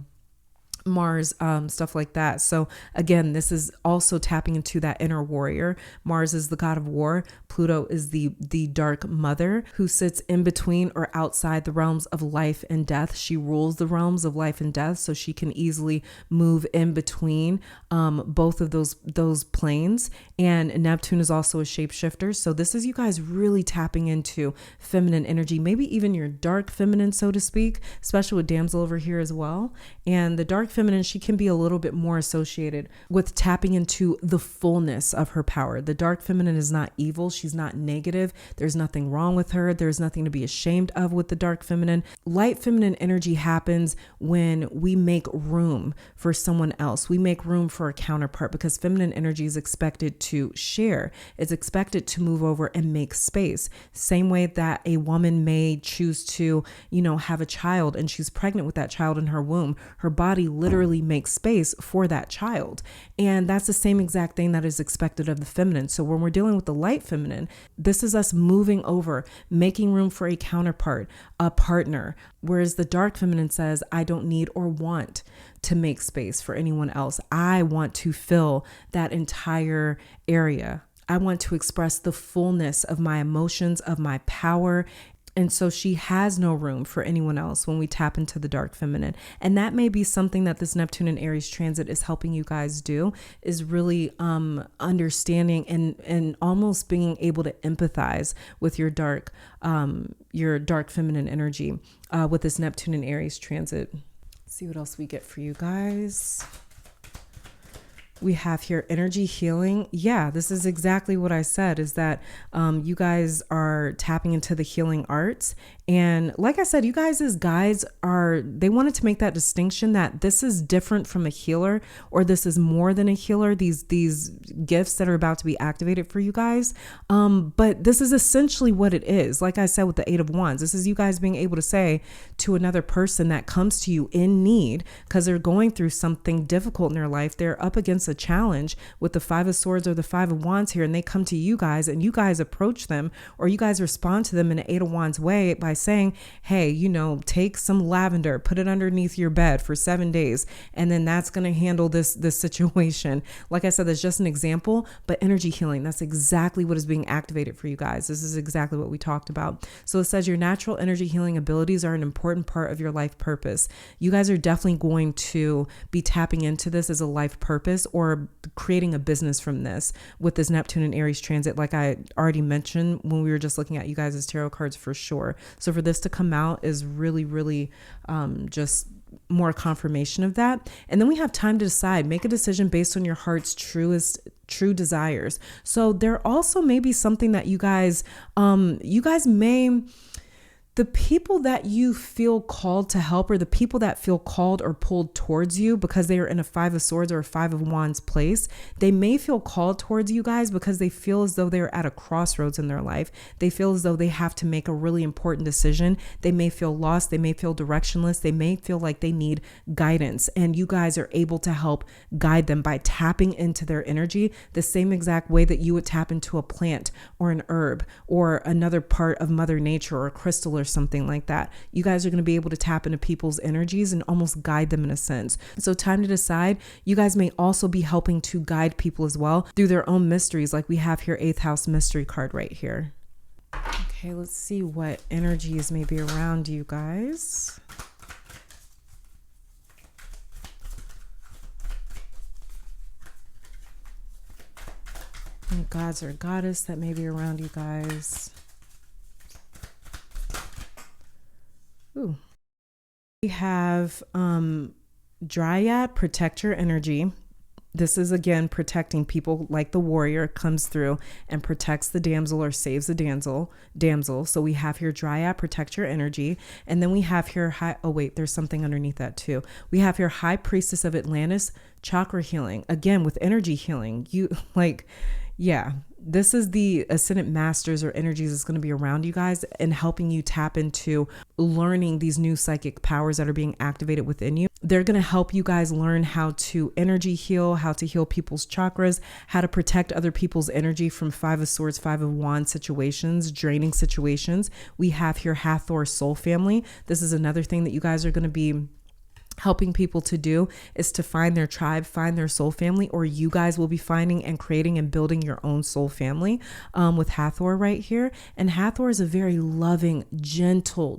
Mars, stuff like that. So again, this is also tapping into that inner warrior. Mars is the god of war. Pluto is the dark mother who sits in between or outside the realms of life and death. She rules the realms of life and death, so she can easily move in between both of those planes. And Neptune is also a shapeshifter. So this is you guys really tapping into feminine energy, maybe even your dark feminine, so to speak, especially with Damsel over here as well. And the dark feminine, she can be a little bit more associated with tapping into the fullness of her power. The dark feminine is not evil. She's not negative. There's nothing wrong with her. There's nothing to be ashamed of with the dark feminine. Light feminine energy happens when we make room for someone else. We make room for a counterpart, because feminine energy is expected to share. It's expected to move over and make space. Same way that a woman may choose to, have a child, and she's pregnant with that child in her womb. Her body literally makes space for that child. And that's the same exact thing that is expected of the feminine. So when we're dealing with the light feminine, this is us moving over, making room for a counterpart, a partner. Whereas the dark feminine says, I don't need or want to make space for anyone else. I want to fill that entire area. I want to express the fullness of my emotions, of my power. And so she has no room for anyone else when we tap into the dark feminine. And that may be something that this Neptune and Aries transit is helping you guys do, is really understanding and almost being able to empathize with your dark feminine energy with this Neptune and Aries transit. Let's see what else we get for you guys. We have here energy healing. Yeah, this is exactly what I said, is that you guys are tapping into the healing arts. And like I said, you guys as guides they wanted to make that distinction that this is different from a healer, or this is more than a healer, these gifts that are about to be activated for you guys. But this is essentially what it is. Like I said, with the 8 of Wands, this is you guys being able to say to another person that comes to you in need, because they're going through something difficult in their life, they're up against a challenge with the 5 of Swords or the 5 of Wands here, and they come to you guys and you guys approach them, or you guys respond to them in an 8 of Wands way by saying, hey, take some lavender, put it underneath your bed for 7 days, and then that's going to handle this situation. Like I said, that's just an example, but energy healing, that's exactly what is being activated for you guys. This is exactly what we talked about. So it says your natural energy healing abilities are an important part of your life purpose. You guys are definitely going to be tapping into this as a life purpose, or creating a business from this with this Neptune and Aries transit, like I already mentioned when we were just looking at you guys' tarot cards, for sure. So for this to come out is really, really just more confirmation of that. And then we have time to decide, make a decision based on your heart's true desires. So there also may be something that you guys may, the people that you feel called to help, or the people that feel called or pulled towards you because they are in a 5 of Swords or a 5 of Wands place, they may feel called towards you guys because they feel as though they're at a crossroads in their life. They feel as though they have to make a really important decision. They may feel lost. They may feel directionless. They may feel like they need guidance, and you guys are able to help guide them by tapping into their energy the same exact way that you would tap into a plant or an herb or another part of Mother Nature or a crystal or something like that. You guys are going to be able to tap into people's energies and almost guide them in a sense. So time to decide. You guys may also be helping to guide people as well through their own mysteries, like we have here 8th house mystery card right here. Okay, let's see what energies may be around you guys. And gods or goddess that may be around you guys. Ooh. We have Dryad, protector energy. This is again protecting people, like the warrior comes through and protects the damsel or saves the damsel. So we have here Dryad, protector energy. And then we have here there's something underneath that too. We have here High Priestess of Atlantis, chakra healing. Again, with energy healing. this is the ascendant masters or energies that's going to be around you guys and helping you tap into learning these new psychic powers that are being activated within you. They're going to help you guys learn how to energy heal, how to heal people's chakras, how to protect other people's energy from Five of Swords, Five of Wands situations, draining situations. We have here Hathor soul family. This is another thing that you guys are going to be helping people to do, is to find their tribe, find their soul family, or you guys will be finding and creating and building your own soul family with Hathor right here. And Hathor is a very loving, gentle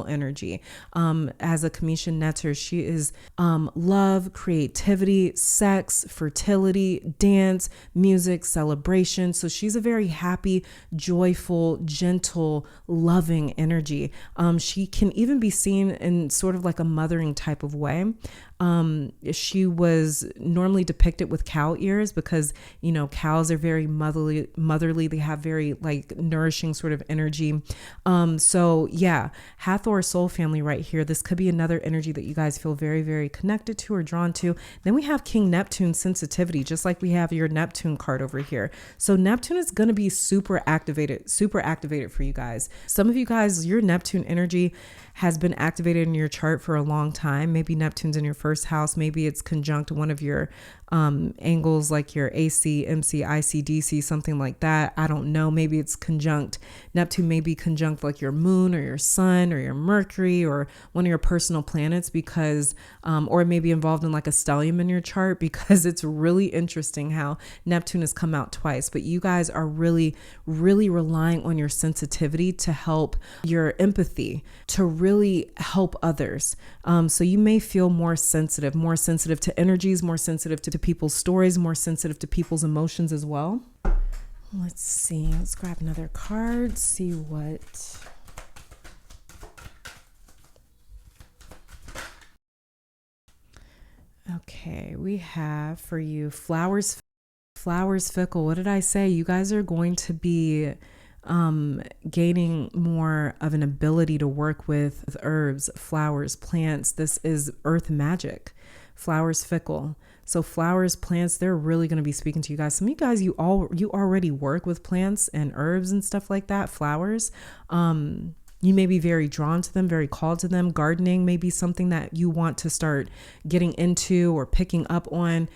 energy. As a Kamisha Netter, she is love, creativity, sex, fertility, dance, music, celebration. So she's a very happy, joyful, gentle, loving energy. She can even be seen in sort of like a mothering type of way. She was normally depicted with cow ears because, you know, cows are very motherly. They have very like nourishing sort of energy. So yeah, Hathor soul family right here. This could be another energy that you guys feel very, very connected to or drawn to. Then we have King Neptune sensitivity, just like we have your Neptune card over here. So Neptune is going to be super activated for you guys. Some of you guys, your Neptune energy has been activated in your chart for a long time. Maybe Neptune's in your first house. Maybe it's conjunct one of your angles like your AC, MC, IC, DC, something like that. I don't know. Maybe it's conjunct. Neptune may be conjunct like your moon or your sun or your Mercury or one of your personal planets because, or it may be involved in like a stellium in your chart because it's really interesting how Neptune has come out twice. But you guys are really, really relying on your sensitivity to help, your empathy to really help others. So you may feel more sensitive to energies, more sensitive to people's stories, more sensitive to people's emotions as well. Let's see. Let's grab another card, see what. Okay, we have for you flowers fickle. What did I say? You guys are going to be gaining more of an ability to work with herbs, flowers, plants. This is earth magic. Flowers fickle. So flowers, plants, they're really going to be speaking to you guys. Some of you guys, you already work with plants and herbs and stuff like that. Flowers. You may be very drawn to them, very called to them. Gardening may be something that you want to start getting into or picking up on.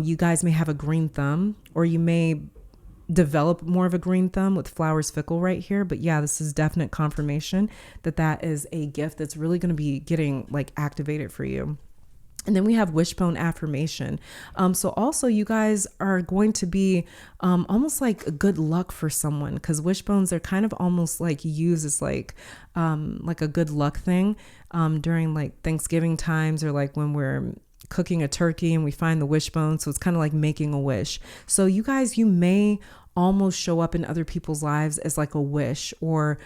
You guys may have a green thumb, or you may develop more of a green thumb with flowers fickle right here. But yeah, this is definite confirmation that is a gift that's really going to be getting like activated for you. And then we have wishbone affirmation. So also you guys are going to be almost like good luck for someone, because wishbones are kind of almost like used as like a good luck thing during like Thanksgiving times, or like when we're cooking a turkey and we find the wishbone. So it's kind of like making a wish. So you guys, you may almost show up in other people's lives as like a wish, or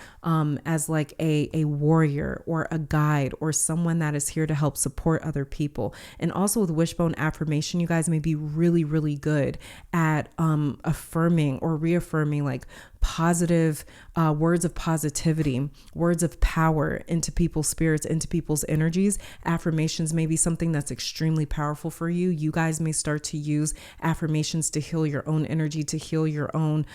as like a warrior or a guide or someone that is here to help support other people. And also with wishbone affirmation, you guys may be really, really good at affirming or reaffirming like positive words of positivity, words of power into people's spirits, into people's energies. Affirmations may be something that's extremely powerful for you. You guys may start to use affirmations to heal your own energy, to heal your own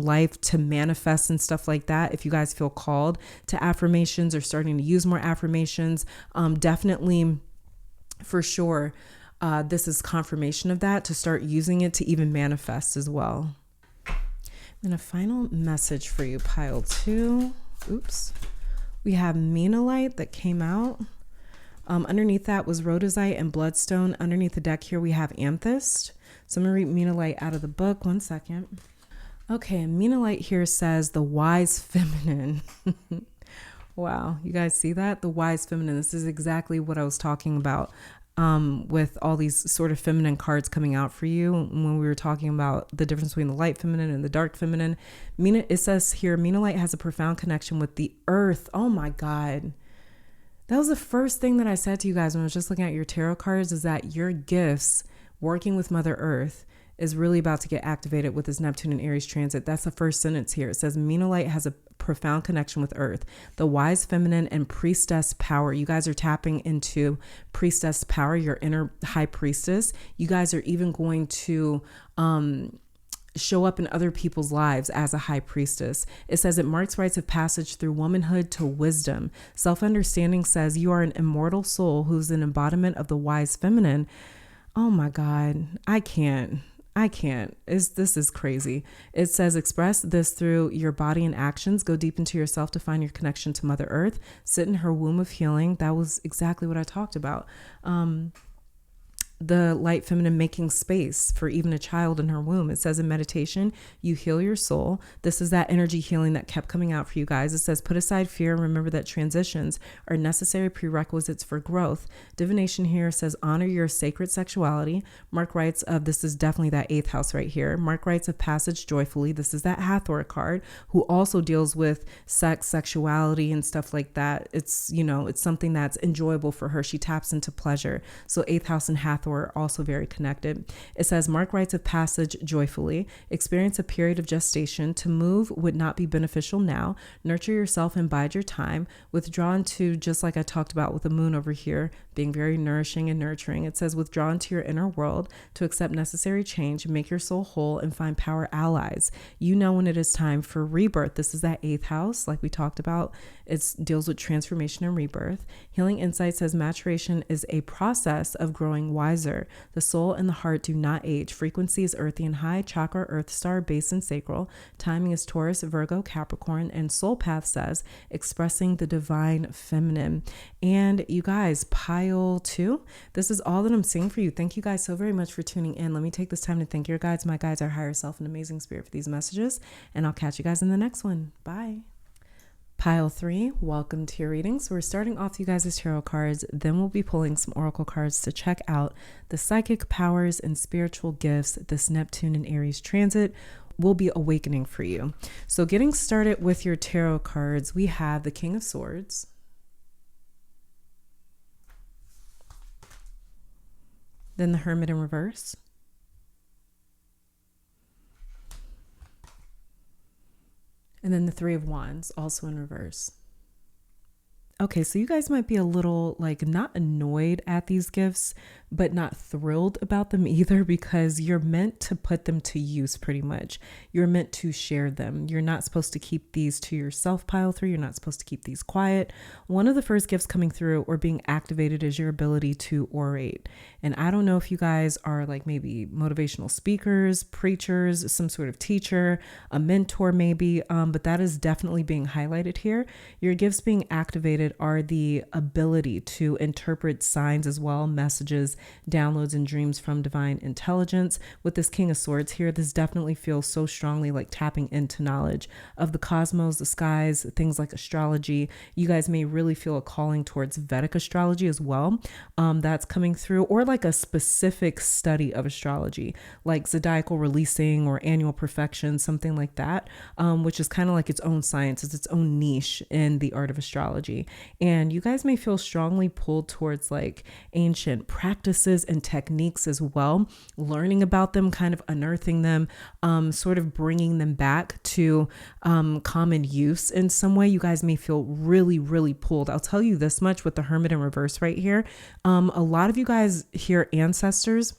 life, to manifest and stuff like that. If you guys feel called to affirmations or starting to use more affirmations, definitely for sure, this is confirmation of that, to start using it to even manifest as well. And a final message for you, pile 2. Oops. We have Menelite that came out. Underneath that was Rhodosite and Bloodstone. Underneath the deck here, we have Amethyst. So I'm going to read Menelite out of the book. 1 second. Okay, Menelite here says the wise feminine. Wow, you guys see that? The wise feminine. This is exactly what I was talking about with all these sort of feminine cards coming out for you when we were talking about the difference between the light feminine and the dark feminine. It says here, Menelite has a profound connection with the earth. Oh my God. That was the first thing that I said to you guys when I was just looking at your tarot cards, is that your gifts working with Mother Earth is really about to get activated with this Neptune and Aries transit. That's the first sentence here. It says Menelite has a profound connection with Earth, the wise feminine and priestess power. You guys are tapping into priestess power, your inner high priestess. You guys are even going to show up in other people's lives as a high priestess. It says it marks rites of passage through womanhood to wisdom. Self-understanding says you are an immortal soul who's an embodiment of the wise feminine. Oh my God, I can't. This is crazy. It says express this through your body and actions. Go deep into yourself to find your connection to Mother Earth. Sit in her womb of healing. That was exactly what I talked about. The light feminine making space for even a child in her womb. It says in meditation, you heal your soul. This is that energy healing that kept coming out for you guys. It says put aside fear and remember that transitions are necessary prerequisites for growth. Divination here says honor your sacred sexuality. Mark rites of, this is definitely that 8th house right here. Mark rites of passage joyfully. This is that Hathor card who also deals with sex, sexuality and stuff like that. It's, it's something that's enjoyable for her. She taps into pleasure. So 8th house and Hathor are also very connected. It says mark rites of passage joyfully. Experience a period of gestation. To move would not be beneficial now. Nurture yourself and bide your time. Withdraw into, just like I talked about with the moon over here, being very nourishing and nurturing. It says withdraw into your inner world to accept necessary change, make your soul whole, and find power allies. You know when it is time for rebirth. This is that 8th house, like we talked about. It deals with transformation and rebirth. Healing Insight says maturation is a process of growing wiser. The soul and the heart do not age. Frequency is earthy and high. Chakra, earth star, base, and sacral. Timing is Taurus, Virgo, Capricorn. And soul path says expressing the divine feminine. And you guys, pile 2. This is all that I'm seeing for you. Thank you guys so very much for tuning in. Let me take this time to thank your guides, my guides, our higher self, and amazing spirit for these messages. And I'll catch you guys in the next one. Bye. Pile 3, welcome to your readings. We're starting off you guys' tarot cards, then we'll be pulling some oracle cards to check out the psychic powers and spiritual gifts this Neptune and Aries transit will be awakening for you. So getting started with your tarot cards, we have the King of Swords, then the Hermit in reverse, and then the Three of Wands, also in reverse. Okay, so you guys might be a little not annoyed at these gifts, but not thrilled about them either, because you're meant to put them to use pretty much. You're meant to share them. You're not supposed to keep these to yourself, pile 3. You're not supposed to keep these quiet. One of the first gifts coming through or being activated is your ability to orate. And I don't know if you guys are maybe motivational speakers, preachers, some sort of teacher, a mentor maybe, but that is definitely being highlighted here. Your gifts being activated are the ability to interpret signs as well, messages, downloads, and dreams from divine intelligence. With this King of Swords here, this definitely feels so strongly like tapping into knowledge of the cosmos, the skies, things like astrology. You guys may really feel a calling towards Vedic astrology as well. That's coming through, or a specific study of astrology, like zodiacal releasing or annual perfection, something like that, which is kind of like its own science. It's its own niche in the art of astrology. And you guys may feel strongly pulled towards ancient practices and techniques as well, learning about them, kind of unearthing them, sort of bringing them back to common use in some way. You guys may feel really, really pulled. I'll tell you this much with the Hermit in reverse right here. A lot of you guys hear ancestors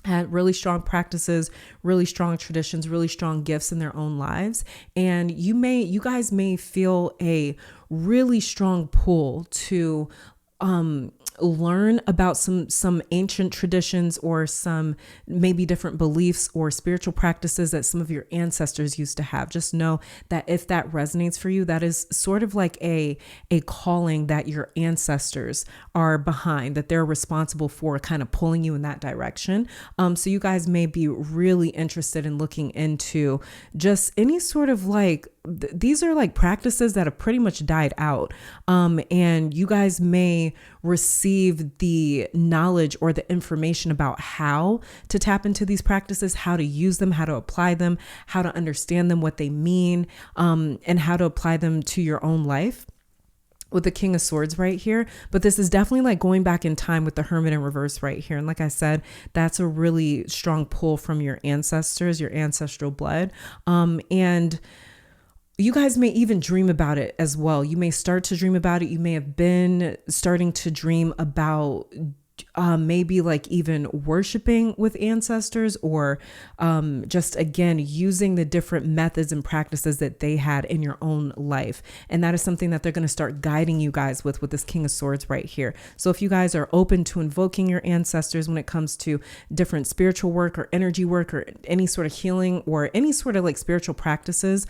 had really strong practices, really strong traditions, really strong gifts in their own lives. And you guys may feel a really strong pull to learn about some ancient traditions or some maybe different beliefs or spiritual practices that some of your ancestors used to have. Just know that if that resonates for you, that is sort of like a calling that your ancestors are behind, that they're responsible for kind of pulling you in that direction. So you guys may be really interested in looking into just any sort of these are practices that have pretty much died out. And you guys may receive the knowledge or the information about how to tap into these practices, how to use them, how to apply them, how to understand them, what they mean, and how to apply them to your own life. With the King of Swords right here. But this is definitely going back in time with the Hermit in reverse right here. And like I said, that's a really strong pull from your ancestors, your ancestral blood. And you guys may even dream about it as well. You may start to dream about it. You may have been starting to dream about maybe like even worshiping with ancestors, or just again using the different methods and practices that they had in your own life. And that is something that they're going to start guiding you guys with this King of Swords right here. So if you guys are open to invoking your ancestors when it comes to different spiritual work or energy work or any sort of healing or any sort of like spiritual practices,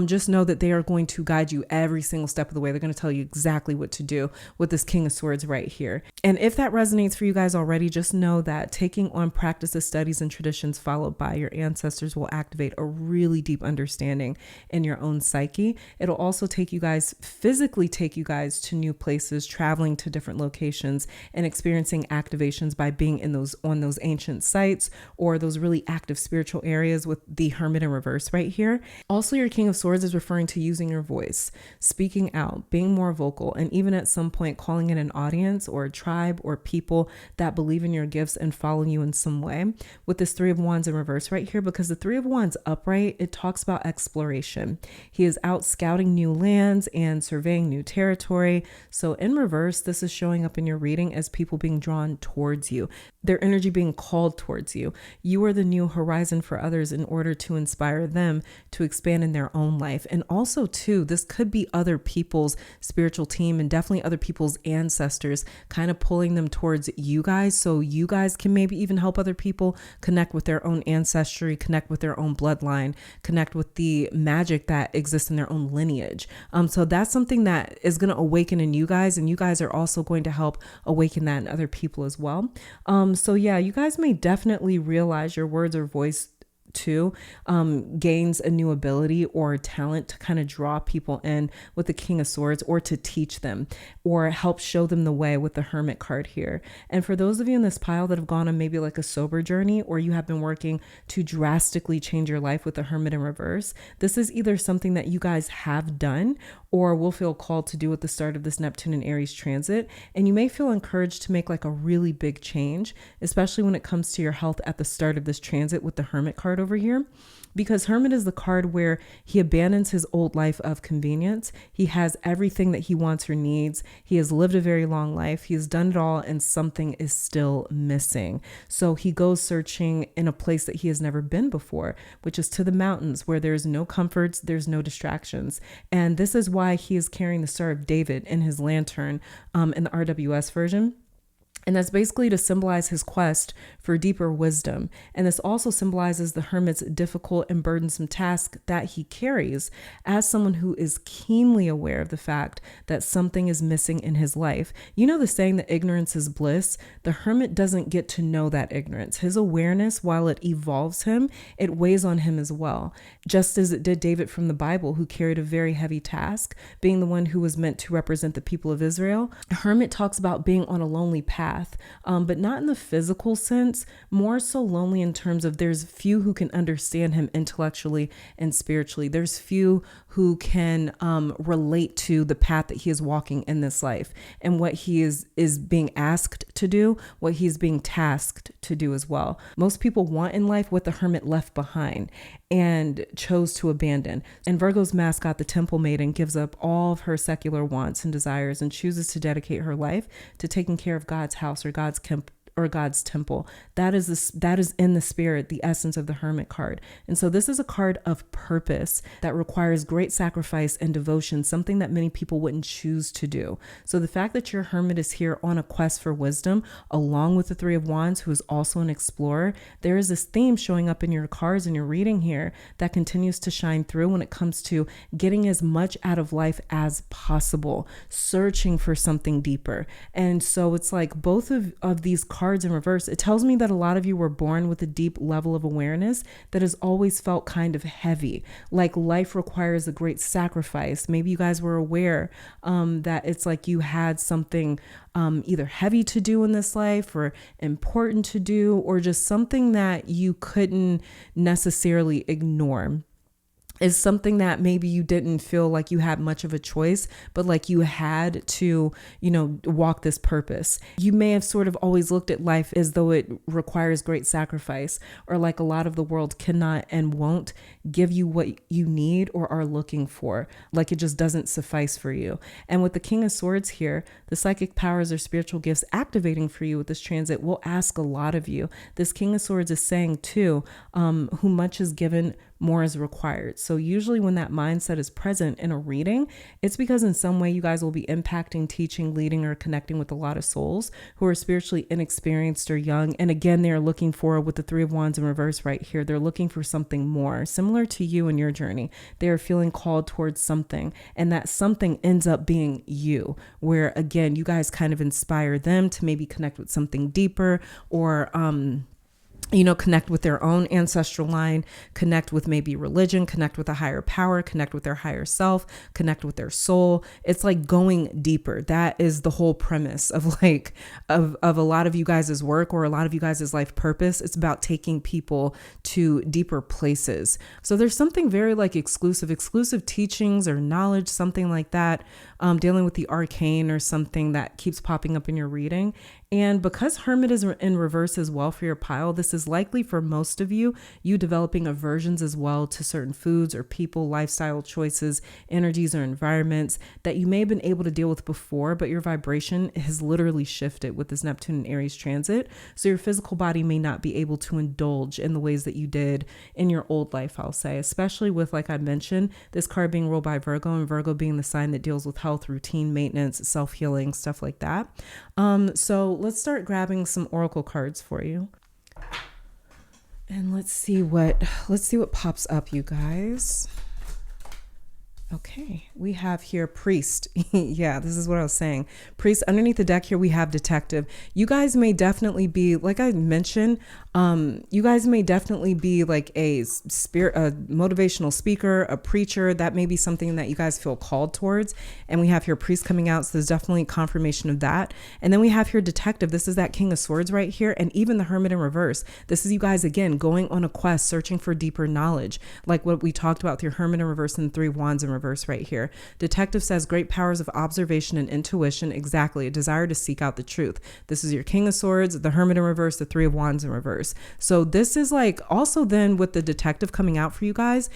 just know that they are going to guide you every single step of the way. They're going to tell you exactly what to do with this King of Swords right here. And if that resonates for you guys already, just know that taking on practices, studies, and traditions followed by your ancestors will activate a really deep understanding in your own psyche. It'll also physically take you guys to new places, traveling to different locations and experiencing activations by being on those ancient sites or those really active spiritual areas with the Hermit in reverse right here. Also, your King of Swords is referring to using your voice, speaking out, being more vocal, and even at some point calling in an audience or a tribe or people that believe in your gifts and follow you in some way. With this Three of Wands in reverse right here, because the Three of Wands upright, it talks about exploration. He is out scouting new lands and surveying new territory. So in reverse, this is showing up in your reading as people being drawn towards you, their energy being called towards you. You are the new horizon for others in order to inspire them to expand in their own life. And also too, this could be other people's spiritual team and definitely other people's ancestors kind of pulling them towards you guys. So you guys can maybe even help other people connect with their own ancestry, connect with their own bloodline, connect with the magic that exists in their own lineage. So that's something that is going to awaken in you guys, and you guys are also going to help awaken that in other people as well. So yeah, you guys may definitely realize your words or voice too gains a new ability or talent to kind of draw people in with the King of Swords, or to teach them or help show them the way with the Hermit card here. And for those of you in this pile that have gone on maybe like a sober journey, or you have been working to drastically change your life with the Hermit in reverse, this is either something that you guys have done or will feel called to do at the start of this Neptune and Aries transit. And you may feel encouraged to make like a really big change, especially when it comes to your health at the start of this transit with the Hermit card over here. Because Hermit is the card where he abandons his old life of convenience. He has everything that he wants or needs. He has lived a very long life. He has done it all, and something is still missing. So he goes searching in a place that he has never been before, which is to the mountains, where there's no comforts, there's no distractions. And this is why he is carrying the Star of David in his lantern in the RWS version. And that's basically to symbolize his quest for deeper wisdom. And this also symbolizes the hermit's difficult and burdensome task that he carries as someone who is keenly aware of the fact that something is missing in his life. You know the saying that ignorance is bliss? The hermit doesn't get to know that ignorance. His awareness, while it evolves him, it weighs on him as well. Just as it did David from the Bible, who carried a very heavy task, being the one who was meant to represent the people of Israel. A hermit talks about being on a lonely path. But not in the physical sense, more so lonely in terms of there's few who can understand him intellectually and spiritually. There's few who can relate to the path that he is walking in this life and what he is being asked to do, what he's being tasked to do as well. Most people want in life what the hermit left behind and chose to abandon. And Virgo's mascot, the Temple Maiden, gives up all of her secular wants and desires and chooses to dedicate her life to taking care of God's house or God's temple. That is in the spirit, the essence of the Hermit card. And so this is a card of purpose that requires great sacrifice and devotion, something that many people wouldn't choose to do. So the fact that your hermit is here on a quest for wisdom, along with the Three of Wands, who is also an explorer, there is this theme showing up in your cards and your reading here that continues to shine through when it comes to getting as much out of life as possible, searching for something deeper. And so it's like both of these cards in reverse, it tells me that a lot of you were born with a deep level of awareness that has always felt kind of heavy, like life requires a great sacrifice. Maybe you guys were aware that it's like you had something either heavy to do in this life or important to do, or just something that you couldn't necessarily ignore. is something that maybe you didn't feel like you had much of a choice, but like you had to, walk this purpose. You may have sort of always looked at life as though it requires great sacrifice, or like a lot of the world cannot and won't give you what you need or are looking for. Like it just doesn't suffice for you. And with the King of Swords here, the psychic powers or spiritual gifts activating for you with this transit will ask a lot of you. This King of Swords is saying too, who much is given, more is required. So usually when that mindset is present in a reading, it's because in some way you guys will be impacting, teaching, leading, or connecting with a lot of souls who are spiritually inexperienced or young. And again, they're looking for, with the Three of Wands in reverse right here, they're looking for something more similar to you in your journey. They are feeling called towards something, and that something ends up being you, where again, you guys kind of inspire them to maybe connect with something deeper, or connect with their own ancestral line, connect with maybe religion, connect with a higher power, connect with their higher self, connect with their soul. It's like going deeper. That is the whole premise of a lot of you guys' work, or a lot of you guys' life purpose. It's about taking people to deeper places. So there's something very like exclusive teachings or knowledge, something like that, dealing with the arcane or something that keeps popping up in your reading. And because Hermit is in reverse as well for your pile, this is likely for most of you developing aversions as well to certain foods or people, lifestyle choices, energies, or environments that you may have been able to deal with before, but your vibration has literally shifted with this Neptune and Aries transit. So your physical body may not be able to indulge in the ways that you did in your old life, I'll say, especially with, like I mentioned, this card being ruled by Virgo, and Virgo being the sign that deals with health, routine, maintenance, self-healing, stuff like that. So let's start grabbing some oracle cards for you. And let's see what pops up, you guys. Okay, we have here priest. Yeah, this is what I was saying. Priest. Underneath the deck here, we have detective. You guys may definitely be, like I mentioned, you guys may definitely be like a motivational speaker, a preacher. That may be something that you guys feel called towards. And we have here priest coming out. So there's definitely confirmation of that. And then we have here detective. This is that King of Swords right here. And even the Hermit in reverse. This is you guys, again, going on a quest, searching for deeper knowledge. Like what we talked about with your Hermit in reverse and the Three of Wands in reverse right here. Detective says great powers of observation and intuition. Exactly. A desire to seek out the truth. This is your King of Swords, the Hermit in reverse, the Three of Wands in reverse. So this is like also then with the detective coming out for you guys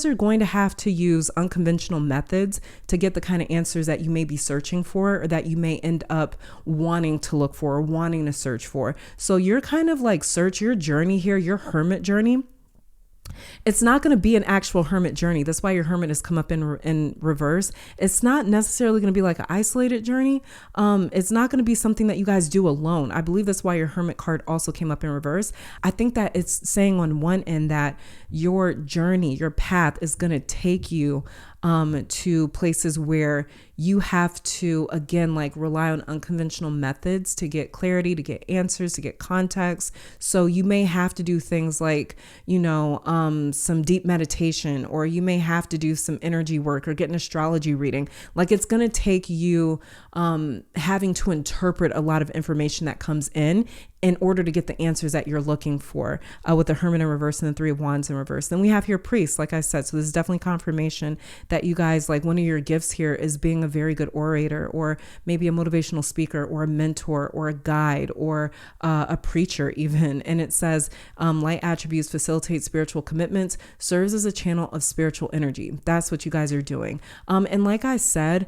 are going to have to use unconventional methods to get the kind of answers that you may be searching for, or that you may end up wanting to look for or wanting to search for. So you're kind of like your journey here, your hermit journey. It's not going to be an actual hermit journey. That's why your hermit has come up in reverse. It's not necessarily going to be like an isolated journey. It's not going to be something that you guys do alone. I believe that's why your hermit card also came up in reverse. I think that it's saying on one end that your journey, your path is going to take you to places where you have to, again, like rely on unconventional methods to get clarity, to get answers, to get context. So you may have to do things like, some deep meditation, or you may have to do some energy work or get an astrology reading. Like it's going to take you having to interpret a lot of information that comes in order to get the answers that you're looking for, with the Hermit in reverse and the Three of Wands in reverse. Then we have here priest, like I said. So this is definitely confirmation that you guys, like one of your gifts here is being a very good orator, or maybe a motivational speaker, or a mentor, or a guide, or a preacher even. And it says light attributes facilitate spiritual commitments, serves as a channel of spiritual energy. That's what you guys are doing. And like I said,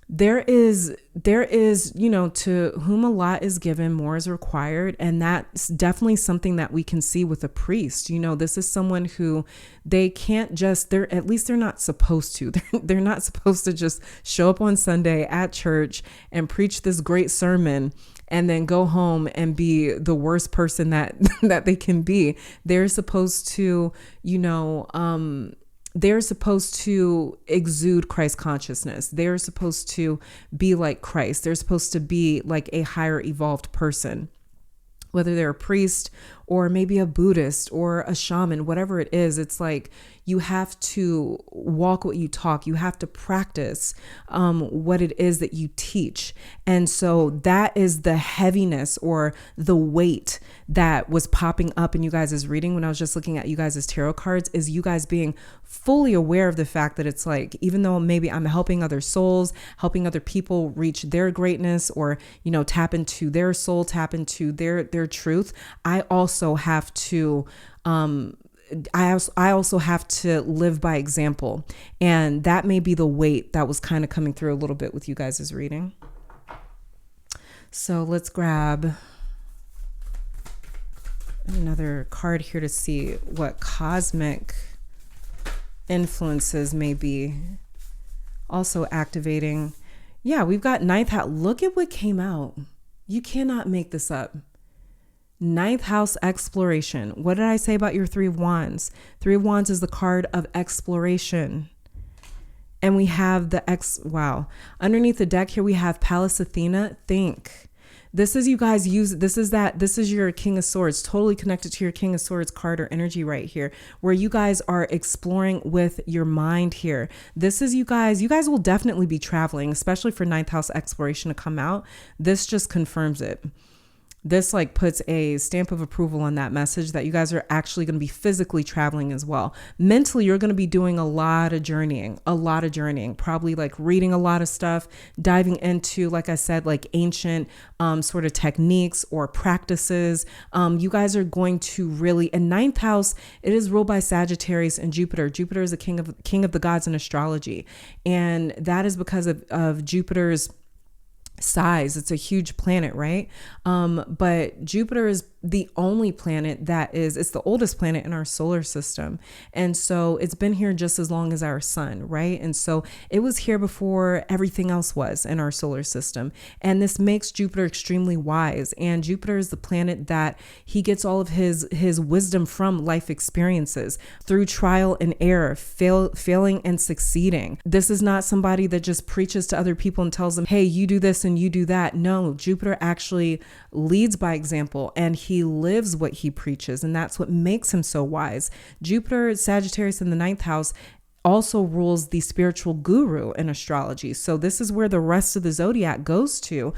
there is, to whom a lot is given, more is required. And that's definitely something that we can see with a priest. This is someone who they can't just, at least they're not supposed to. They're not supposed to just show up on Sunday at church and preach this great sermon and then go home and be the worst person that they can be. They're supposed to, they're supposed to exude Christ consciousness. They're supposed to be like Christ. They're supposed to be like a higher evolved person, whether they're a priest or maybe a Buddhist or a shaman, whatever it is. It's like You have to walk what you talk. You have to practice what it is that you teach. And so that is the heaviness or the weight that was popping up in you guys' reading when I was just looking at you guys' tarot cards, is you guys being fully aware of the fact that it's like, even though maybe I'm helping other souls, helping other people reach their greatness, or, you know, tap into their soul, tap into their truth, I also have to I also have to live by example. And that may be the weight that was kind of coming through a little bit with you guys' reading. So let's grab another card here to see what cosmic influences may be also activating. Yeah, we've got ninth house. Look at what came out. You cannot make this up. Ninth house exploration. What did I say about your Three of Wands? Three of Wands is the card of exploration. And we have wow. Underneath the deck here, we have Pallas Athena. Think. This is you guys use, this is your King of Swords, totally connected to your King of Swords card or energy right here, where you guys are exploring with your mind here. This is you guys will definitely be traveling, especially for ninth house exploration to come out. This just confirms it. This like puts a stamp of approval on that message that you guys are actually going to be physically traveling as well. Mentally, you're going to be doing a lot of journeying, probably like reading a lot of stuff, diving into, like I said, like ancient sort of techniques or practices. You guys are going to really, in ninth house, it is ruled by Sagittarius and Jupiter. Jupiter is the king of the gods in astrology. And that is because of Jupiter's size. It's a huge planet, right? But Jupiter is the only planet it's the oldest planet in our solar system. And so it's been here just as long as our sun, right? And so it was here before everything else was in our solar system. And this makes Jupiter extremely wise. And Jupiter is the planet that he gets all of his wisdom from life experiences through trial and error, failing and succeeding. This is not somebody that just preaches to other people and tells them, hey, you do this and you do that. No, Jupiter actually leads by example, and he lives what he preaches, and that's what makes him so wise. Jupiter, Sagittarius in the ninth house, also rules the spiritual guru in astrology. So this is where the rest of the zodiac goes to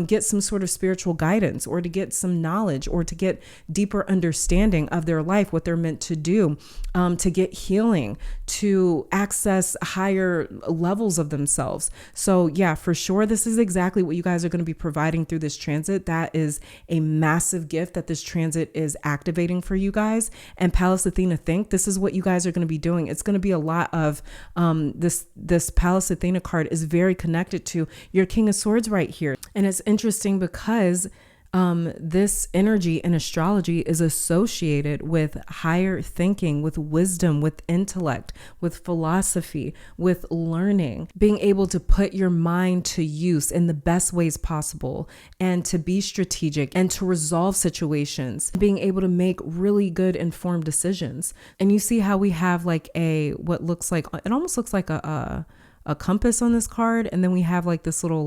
get some sort of spiritual guidance, or to get some knowledge, or to get deeper understanding of their life, what they're meant to do, to get healing, to access higher levels of themselves. So yeah, for sure, this is exactly what you guys are going to be providing through this transit. That is a massive gift that this transit is activating for you guys. And Pallas Athena, think this is what you guys are going to be doing. It's going to be a lot of this Pallas Athena card is very connected to your King of Swords right here. And it's interesting because this energy in astrology is associated with higher thinking, with wisdom, with intellect, with philosophy, with learning, being able to put your mind to use in the best ways possible, and to be strategic and to resolve situations, being able to make really good informed decisions. And you see how we have like what looks like, it almost looks like a compass on this card. And then we have like this little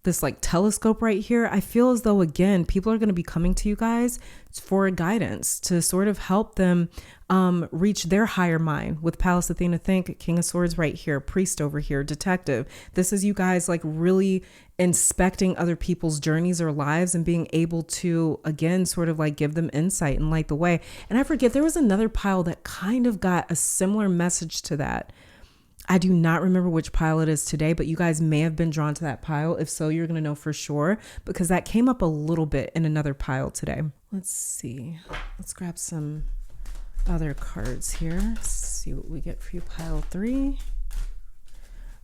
this like telescope right here. I feel as though, again, people are going to be coming to you guys for guidance to sort of help them reach their higher mind. With Pallas Athena, think King of Swords right here, priest over here, detective. This is you guys like really inspecting other people's journeys or lives and being able to, again, sort of like give them insight and light the way. And I forget, there was another pile that kind of got a similar message to that. I do not remember which pile it is today, but you guys may have been drawn to that pile. If so, you're going to know for sure, because that came up a little bit in another pile today. Let's see. Let's grab some other cards here. Let's see what we get for you, pile 3.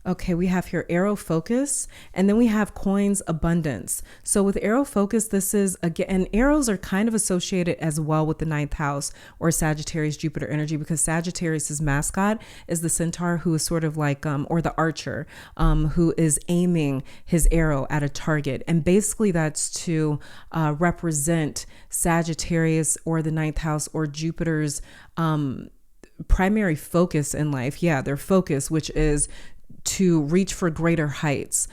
Okay, we have here arrow focus, and then we have coins abundance. So with arrow focus, this is, again, and arrows are kind of associated as well with the ninth house or Sagittarius Jupiter energy, because Sagittarius's mascot is the centaur, who is sort of like, or the archer, who is aiming his arrow at a target. And basically that's to represent Sagittarius or the ninth house or Jupiter's primary focus in life. Yeah, their focus, which is to reach for greater heights.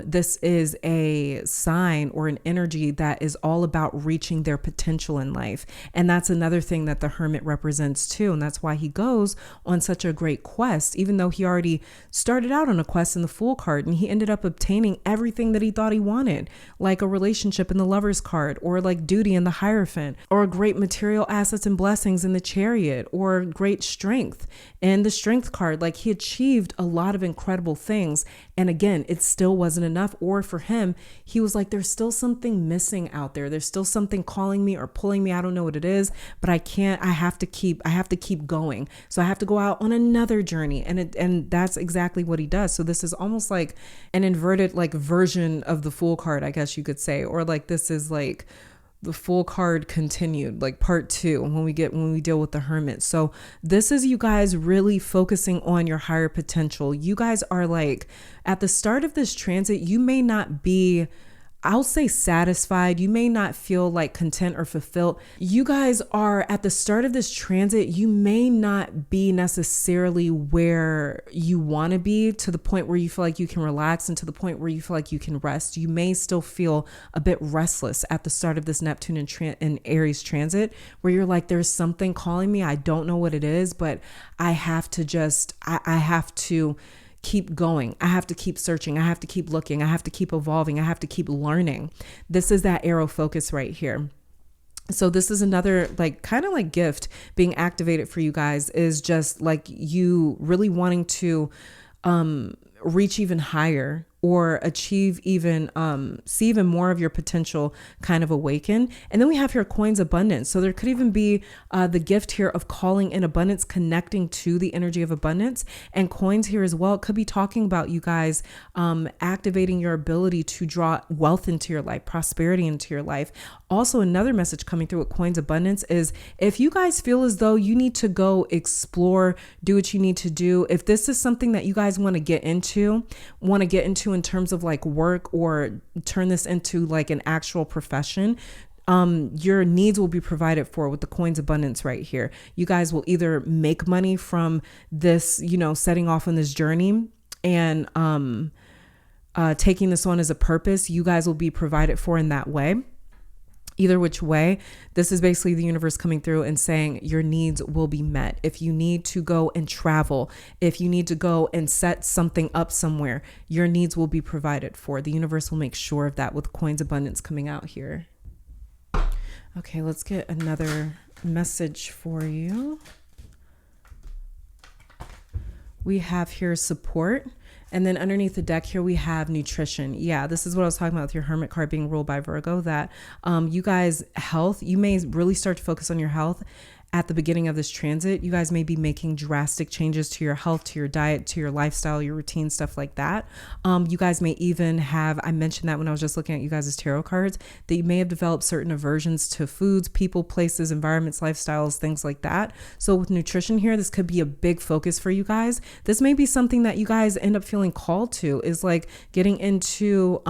This is a sign or an energy that is all about reaching their potential in life. And that's another thing that the Hermit represents too. And that's why he goes on such a great quest, even though he already started out on a quest in the Fool card, and he ended up obtaining everything that he thought he wanted, like a relationship in the Lover's card, or like duty in the Hierophant, or great material assets and blessings in the Chariot, or great strength in the Strength card. Like, he achieved a lot of incredible things. And again, it still wasn't enough. Or for him, he was like, there's still something missing out there. There's still something calling me or pulling me. I don't know what it is, but I have to keep going. So I have to go out on another journey. And that's exactly what he does. So this is almost like an inverted like version of the Fool card, I guess you could say, or like this is like the Fool card continued, like part 2 when we deal with the Hermit. So this is you guys really focusing on your higher potential. You guys are like, at the start of this transit, you may not be, I'll say, satisfied. You may not feel like content or fulfilled. You guys are at the start of this transit. You may not be necessarily where you want to be, to the point where you feel like you can relax, and to the point where you feel like you can rest. You may still feel a bit restless at the start of this Neptune and Aries transit, where you're like, there's something calling me. I don't know what it is, but I have to keep going. I have to keep searching. I have to keep looking. I have to keep evolving. I have to keep learning. This is that arrow focus right here. So this is another like kind of like gift being activated for you guys, is just like you really wanting to reach even higher, or achieve even, see even more of your potential kind of awaken. And then we have here coins abundance. So there could even be the gift here of calling in abundance, connecting to the energy of abundance, and coins here as well. It could be talking about you guys activating your ability to draw wealth into your life, prosperity into your life. Also, another message coming through with coins abundance is if you guys feel as though you need to go explore, do what you need to do, if this is something that you guys want to get into in terms of like work, or turn this into like an actual profession, your needs will be provided for with the coins abundance right here. You guys will either make money from this, setting off on this journey and taking this on as a purpose. You guys will be provided for in that way. Either which way, this is basically the universe coming through and saying your needs will be met. If you need to go and travel, if you need to go and set something up somewhere, your needs will be provided for. The universe will make sure of that with coins abundance coming out here. Okay, let's get another message for you. We have here support. And then underneath the deck here, we have nutrition. Yeah, this is what I was talking about with your Hermit card being ruled by Virgo, that you guys' health, you may really start to focus on your health at the beginning of this transit. You guys may be making drastic changes to your health, to your diet, to your lifestyle, your routine, stuff like that. You guys may even have, I mentioned that when I was just looking at you guys' tarot cards, that you may have developed certain aversions to foods, people, places, environments, lifestyles, things like that. So with nutrition here, this could be a big focus for you guys. This may be something that you guys end up feeling called to, is like getting into,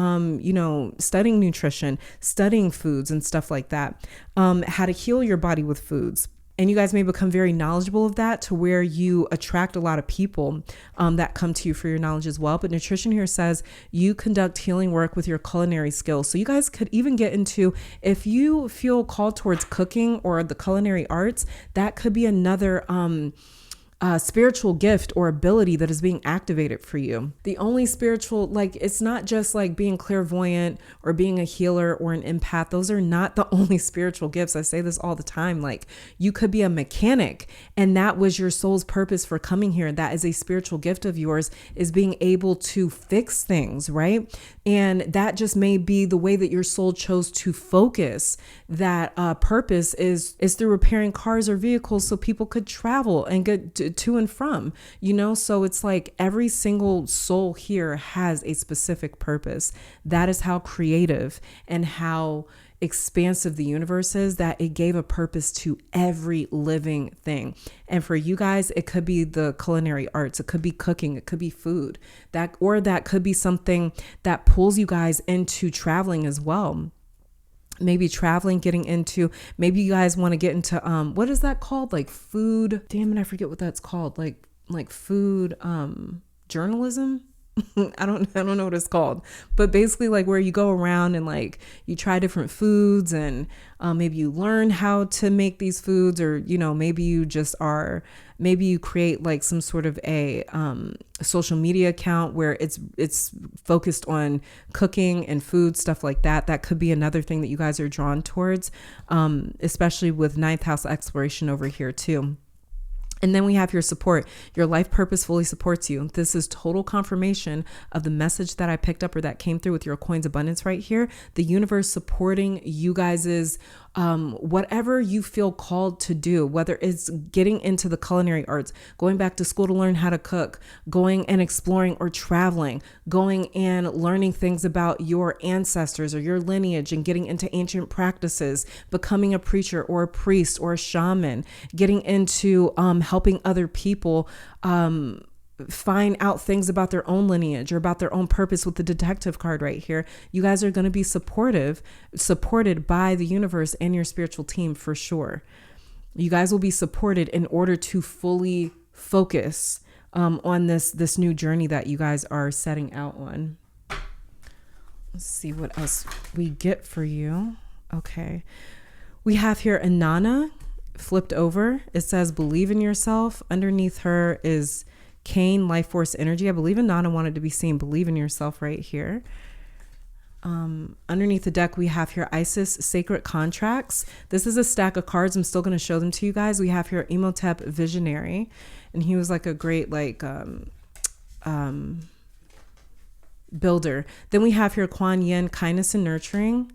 studying nutrition, studying foods and stuff like that, how to heal your body with foods. And you guys may become very knowledgeable of that, to where you attract a lot of people that come to you for your knowledge as well. But nutrition here says you conduct healing work with your culinary skills. So you guys could even get into, if you feel called towards cooking or the culinary arts, that could be another spiritual gift or ability that is being activated for you. The only spiritual, like, it's not just like being clairvoyant or being a healer or an empath. Those are not the only spiritual gifts. I say this all the time. Like, you could be a mechanic, and that was your soul's purpose for coming here. That is a spiritual gift of yours, is being able to fix things, right? And that just may be the way that your soul chose to focus. That purpose is through repairing cars or vehicles so people could travel and get to and from, so it's like every single soul here has a specific purpose. That is how creative and how expansive the universe is, that it gave a purpose to every living thing. And for you guys, it could be the culinary arts, it could be cooking, it could be food, that could be something that pulls you guys into traveling as well. Maybe traveling, getting into, maybe you guys want to get into, what is that called? Like food, damn it, I forget what that's called. Like food, journalism. I don't know what it's called, but basically like where you go around and like you try different foods and maybe you learn how to make these foods, or, you know, maybe you create like some sort of a social media account where it's focused on cooking and food, stuff like that. That could be another thing that you guys are drawn towards, especially with ninth house exploration over here too. And then we have your support. Your life purpose fully supports you. This is total confirmation of the message that I picked up or that came through with your coins abundance right here. The universe supporting you guys's whatever you feel called to do, whether it's getting into the culinary arts, going back to school to learn how to cook, going and exploring or traveling, going and learning things about your ancestors or your lineage and getting into ancient practices, becoming a preacher or a priest or a shaman, getting into helping other people find out things about their own lineage or about their own purpose with the detective card right here. You guys are going to be supported by the universe and your spiritual team for sure. You guys will be supported in order to fully focus on this new journey that you guys are setting out on. Let's see what else we get for you. Okay. We have here Inanna flipped over. It says, believe in yourself. Underneath her is Cain, life force energy. I believe Inanna wanted to be seen. Believe in yourself right here. Underneath the deck, we have here Isis, sacred contracts. This is a stack of cards. I'm still going to show them to you guys. We have here Imhotep, visionary. And he was like a great, builder. Then we have here Kuan Yin, kindness and nurturing.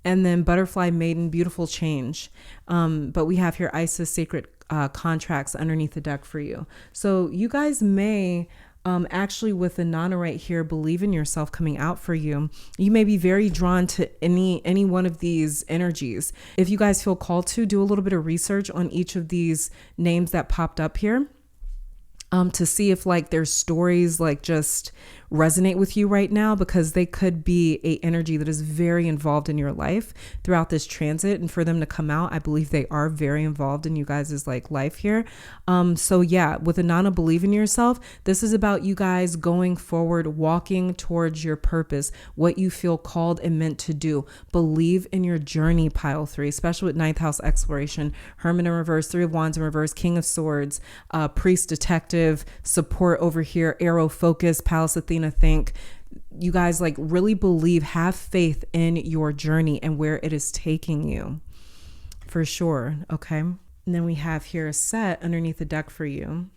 And then butterfly maiden, beautiful change. But we have here Isis, sacred contracts underneath the deck for you. So you guys may actually, with the Inanna right here, believe in yourself coming out for you. You may be very drawn to any one of these energies. If you guys feel called to, do a little bit of research on each of these names that popped up here. To see if like their stories like just resonate with you right now, because they could be a energy that is very involved in your life throughout this transit. And for them to come out, I believe they are very involved in you guys' like life here. So yeah, with Inanna, believe in yourself. This is about you guys going forward, walking towards your purpose, what you feel called and meant to do. Believe in your journey, pile 3, especially with ninth house exploration, Hermit in reverse, 3 of wands in reverse, King of swords, priest, detective, support over here, arrow, focus, Palace Athena, think. You guys like really believe, have faith in your journey and where it is taking you for sure. Okay. And then we have here a set underneath the deck for you,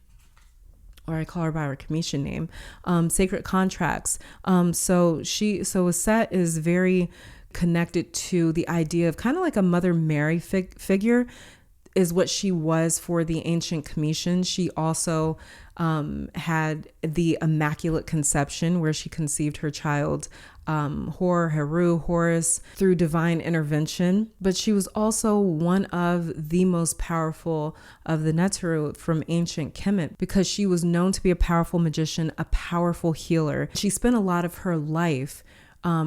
or I call her by her commission name, sacred contracts. So a set is very connected to the idea of kind of like a Mother Mary figure is what she was for the ancient commission. She also had the Immaculate Conception, where she conceived her child, Horus, through divine intervention. But she was also one of the most powerful of the Neteru from ancient Kemet, because she was known to be a powerful magician, a powerful healer. She spent a lot of her life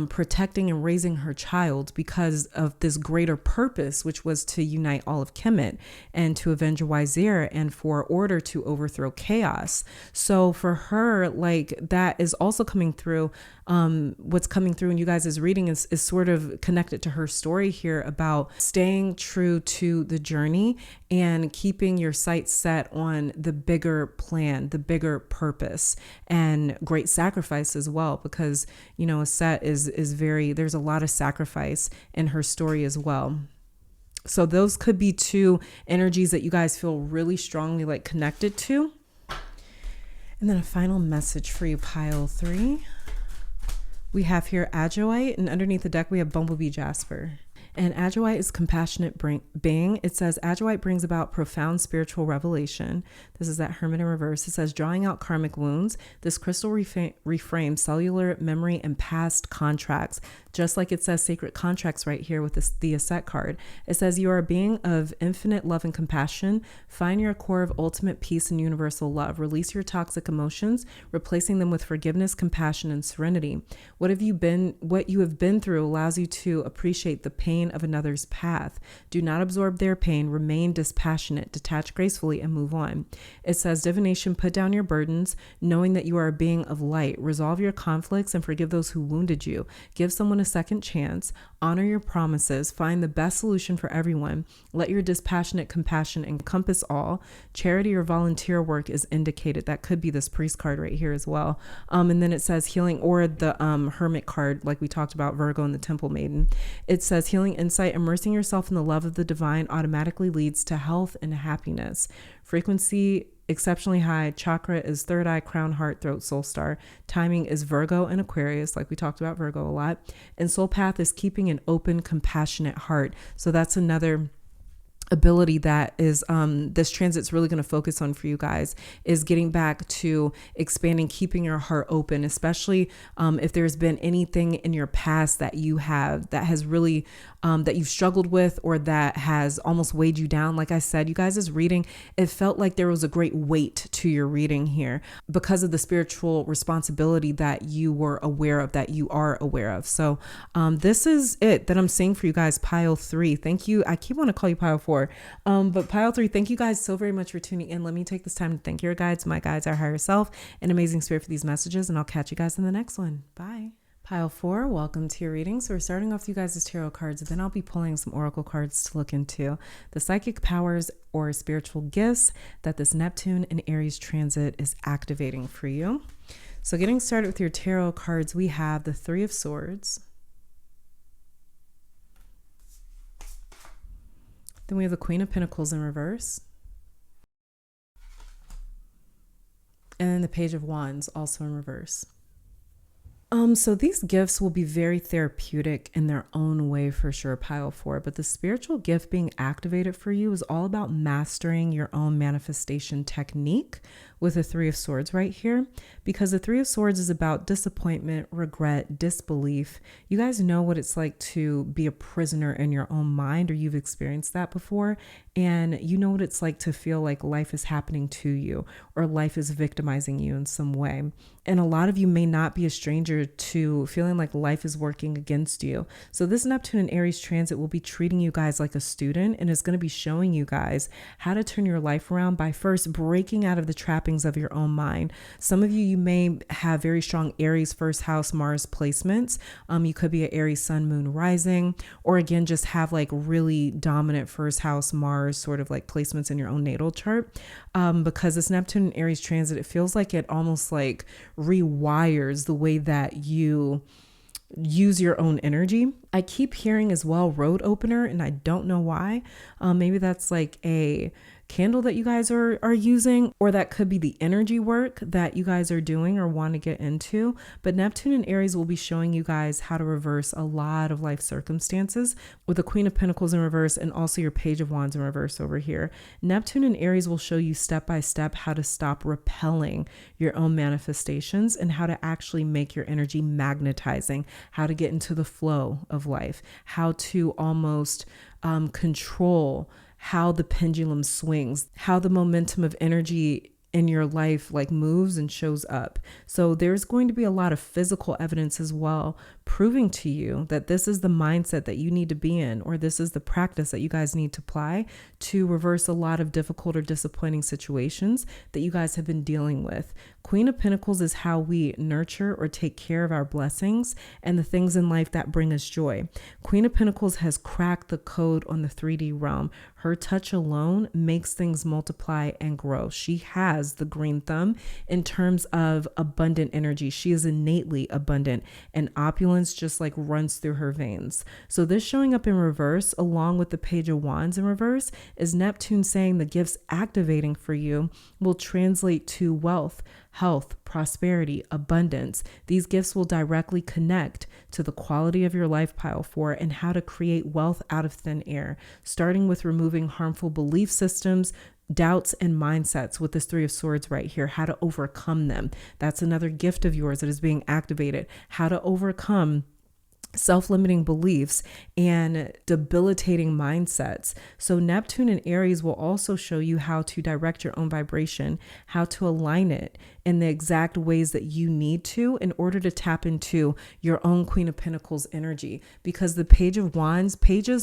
protecting and raising her child because of this greater purpose, which was to unite all of Kemet and to avenge a Wazir and for order to overthrow chaos. So for her, like that is also coming through. What's coming through in you guys' reading is sort of connected to her story here about staying true to the journey and keeping your sights set on the bigger plan, the bigger purpose, and great sacrifice as well, because, you know, a set is very, there's a lot of sacrifice in her story as well. So those could be two energies that you guys feel really strongly like connected to. And then a final message for you, pile 3. We have here Adjoite, and underneath the deck we have Bumblebee Jasper. And Adjoite is compassionate being. It says Adjoite brings about profound spiritual revelation. This is that Hermit in reverse. It says drawing out karmic wounds. This crystal reframes cellular memory and past contracts, just like it says sacred contracts right here with the Asset card. It says you are a being of infinite love and compassion. Find your core of ultimate peace and universal love. Release your toxic emotions, replacing them with forgiveness, compassion, and serenity. What you have been through allows you to appreciate the pain pain of another's path. Do not absorb their pain. Remain dispassionate, detach gracefully, and move on. It says, divination, put down your burdens, knowing that you are a being of light. Resolve your conflicts and forgive those who wounded you. Give someone a second chance. Honor your promises. Find the best solution for everyone. Let your dispassionate compassion encompass all. Charity or volunteer work is indicated. That could be this priest card right here as well. And then it says healing, or the hermit card, like we talked about, Virgo and the Temple Maiden. It says healing insight. Immersing yourself in the love of the divine automatically leads to health and happiness. Frequency exceptionally high. Chakra is third eye, crown, heart, throat, soul star. Timing is Virgo and Aquarius, like we talked about Virgo a lot. And soul path is keeping an open, compassionate heart. So that's another ability that is this transit's really going to focus on for you guys, is getting back to expanding, keeping your heart open, especially if there's been anything in your past that you have that has really that you've struggled with, or that has almost weighed you down. Like I said, you guys' reading, it felt like there was a great weight to your reading here because of the spiritual responsibility that you were aware of, that you are aware of. So this is it that I'm seeing for you guys. Pile 3. Thank you. I keep wanting to call you Pile 4. But Pile 3, thank you guys so very much for tuning in. Let me take this time to thank your guides, my guides, our higher self, and amazing spirit for these messages. And I'll catch you guys in the next one. Bye. Pile 4, welcome to your reading. So we're starting off with you guys' tarot cards, and then I'll be pulling some oracle cards to look into the psychic powers or spiritual gifts that this Neptune and Aries transit is activating for you. So getting started with your tarot cards, we have the 3 of Swords. Then we have the Queen of Pentacles in reverse. And then the Page of Wands also in reverse. So these gifts will be very therapeutic in their own way for sure, Pile 4, but the spiritual gift being activated for you is all about mastering your own manifestation technique with the 3 of Swords right here, because the 3 of Swords is about disappointment, regret, disbelief. You guys know what it's like to be a prisoner in your own mind, or you've experienced that before, and you know what it's like to feel like life is happening to you, or life is victimizing you in some way. And a lot of you may not be a stranger to feeling like life is working against you. So this Neptune and Aries transit will be treating you guys like a student, and is going to be showing you guys how to turn your life around by first breaking out of the trappings of your own mind. Some of you may have very strong Aries first house Mars placements. You could be an Aries sun, moon, rising, or again, just have like really dominant first house Mars sort of like placements in your own natal chart. Because this Neptune and Aries transit, it feels like it almost like rewires the way that you use your own energy. I keep hearing as well road opener, and I don't know why. Maybe that's like a candle that you guys are using, or that could be the energy work that you guys are doing or want to get into. But Neptune and Aries will be showing you guys how to reverse a lot of life circumstances with the Queen of Pentacles in reverse, and also your Page of Wands in reverse over here. Neptune and Aries will show you step by step how to stop repelling your own manifestations, and how to actually make your energy magnetizing, how to get into the flow of life, how to almost control how the pendulum swings, how the momentum of energy in your life like moves and shows up. So there's going to be a lot of physical evidence as well, proving to you that this is the mindset that you need to be in, or this is the practice that you guys need to apply to reverse a lot of difficult or disappointing situations that you guys have been dealing with. Queen of Pentacles is how we nurture or take care of our blessings and the things in life that bring us joy. Queen of Pentacles has cracked the code on the 3D realm. Her touch alone makes things multiply and grow. She has the green thumb in terms of abundant energy. She is innately abundant, and opulence just like runs through her veins. So this showing up in reverse, along with the Page of Wands in reverse, is Neptune saying the gifts activating for you will translate to wealth, health, prosperity, abundance. These gifts will directly connect to the quality of your life, Pile 4, and how to create wealth out of thin air, starting with removing harmful belief systems, doubts, and mindsets with this 3 of Swords right here, how to overcome them. That's another gift of yours that is being activated, how to overcome self-limiting beliefs and debilitating mindsets. So Neptune and Aries will also show you how to direct your own vibration, how to align it in the exact ways that you need to in order to tap into your own Queen of Pentacles energy. Because the Page of Wands,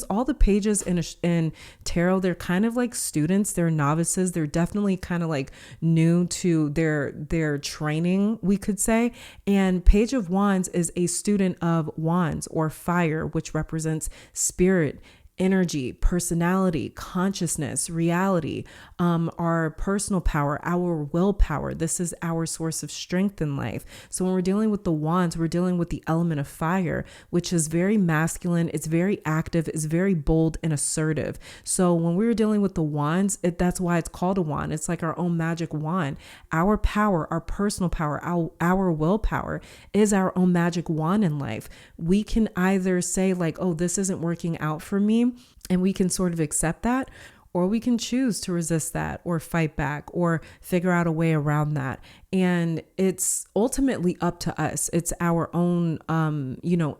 all the pages in tarot, they're kind of like students, they're novices, they're definitely kind of like new to their training, we could say. And Page of Wands is a student of Wands or fire, which represents spirit, energy, personality, consciousness, reality, our personal power, our willpower. This is our source of strength in life. So when we're dealing with the wands, we're dealing with the element of fire, which is very masculine. It's very active. It's very bold and assertive. So when we're dealing with the wands, that's why it's called a wand. It's like our own magic wand. Our power, our personal power, our willpower is our own magic wand in life. We can either say like, oh, this isn't working out for me, and we can sort of accept that, or we can choose to resist that or fight back or figure out a way around that. And it's ultimately up to us. It's our own,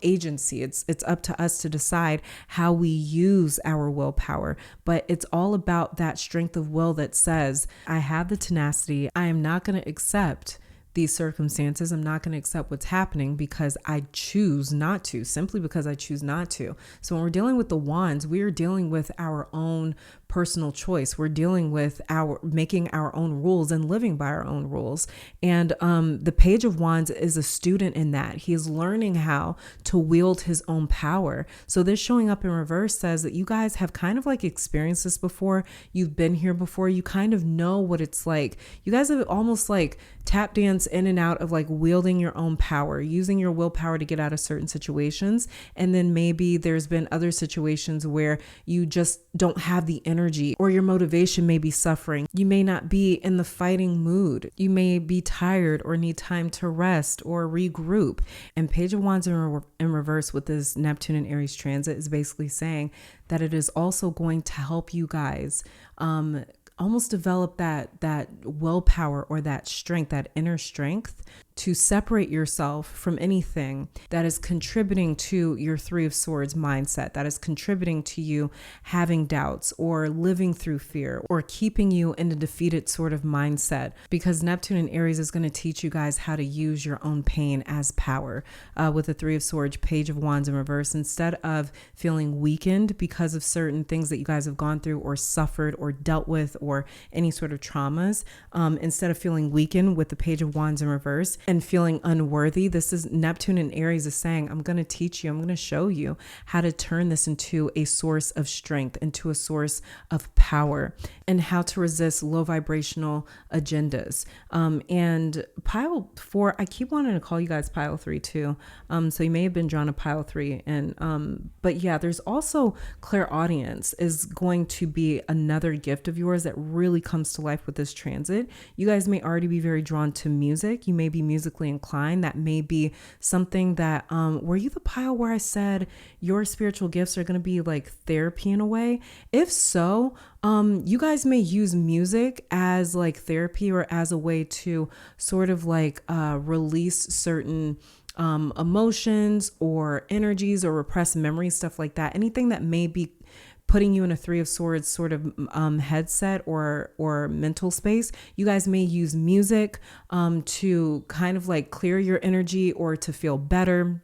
agency. It's up to us to decide how we use our willpower. But it's all about that strength of will that says, I have the tenacity. I am not going to accept these circumstances. I'm not going to accept what's happening because I choose not to, simply because I choose not to. So when we're dealing with the wands, we're dealing with our own personal choice. We're dealing with making our own rules and living by our own rules. And the Page of Wands is a student in that. He is learning how to wield his own power. So this showing up in reverse says that you guys have kind of like experienced this before. You've been here before. You kind of know what it's like. You guys have almost like tap dance in and out of like wielding your own power, using your willpower to get out of certain situations. And then maybe there's been other situations where you just don't have the energy, or your motivation may be suffering. You may not be in the fighting mood. You may be tired or need time to rest or regroup. And Page of Wands in reverse with this Neptune and Aries transit is basically saying that it is also going to help you guys almost develop that willpower or that strength, that inner strength to separate yourself from anything that is contributing to your Three of Swords mindset, that is contributing to you having doubts or living through fear or keeping you in a defeated sort of mindset. Because Neptune and Aries is going to teach you guys how to use your own pain as power. With the Three of Swords, Page of Wands in reverse, instead of feeling weakened because of certain things that you guys have gone through or suffered or dealt with or any sort of traumas, instead of feeling weakened with the Page of Wands in reverse and feeling unworthy, this is Neptune and Aries is saying, I'm going to teach you, I'm going to show you how to turn this into a source of strength, into a source of power, and how to resist low vibrational agendas. And pile 4, I keep wanting to call you guys pile 3 too. So you may have been drawn to pile 3. And, but yeah, there's also Clairaudience is going to be another gift of yours that really comes to life with this transit. You guys may already be very drawn to music. You may be musically inclined. That may be something that, were you the pile where I said your spiritual gifts are going to be like therapy in a way? If so, you guys may use music as like therapy or as a way to sort of like release certain emotions or energies or repressed memories, stuff like that. Anything that may be putting you in a Three of Swords sort of headset or mental space. You guys may use music to kind of like clear your energy or to feel better.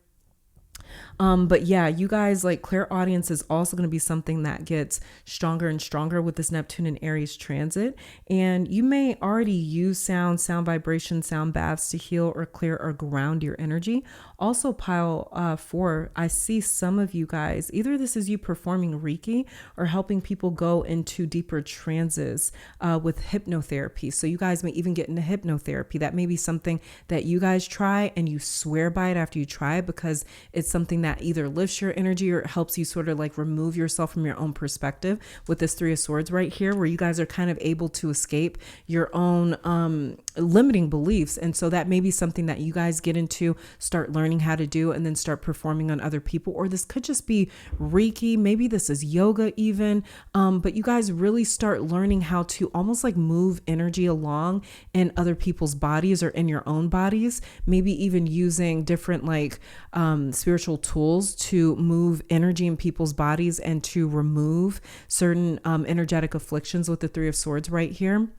But yeah, you guys, like Clairaudience is also going to be something that gets stronger and stronger with this Neptune and Aries transit. And you may already use sound vibration, sound baths to heal or clear or ground your energy. Also pile 4, I see some of you guys, either this is you performing Reiki or helping people go into deeper trances with hypnotherapy. So you guys may even get into hypnotherapy. That may be something that you guys try and you swear by it after you try it, because it's something that either lifts your energy or helps you sort of like remove yourself from your own perspective with this Three of Swords right here, where you guys are kind of able to escape your own limiting beliefs. And so that may be something that you guys get into, start learning how to do, and then start performing on other people. Or this could just be Reiki. Maybe this is yoga even. But you guys really start learning how to almost like move energy along in other people's bodies or in your own bodies. Maybe even using different like spiritual tools to move energy in people's bodies and to remove certain energetic afflictions with the Three of Swords right here.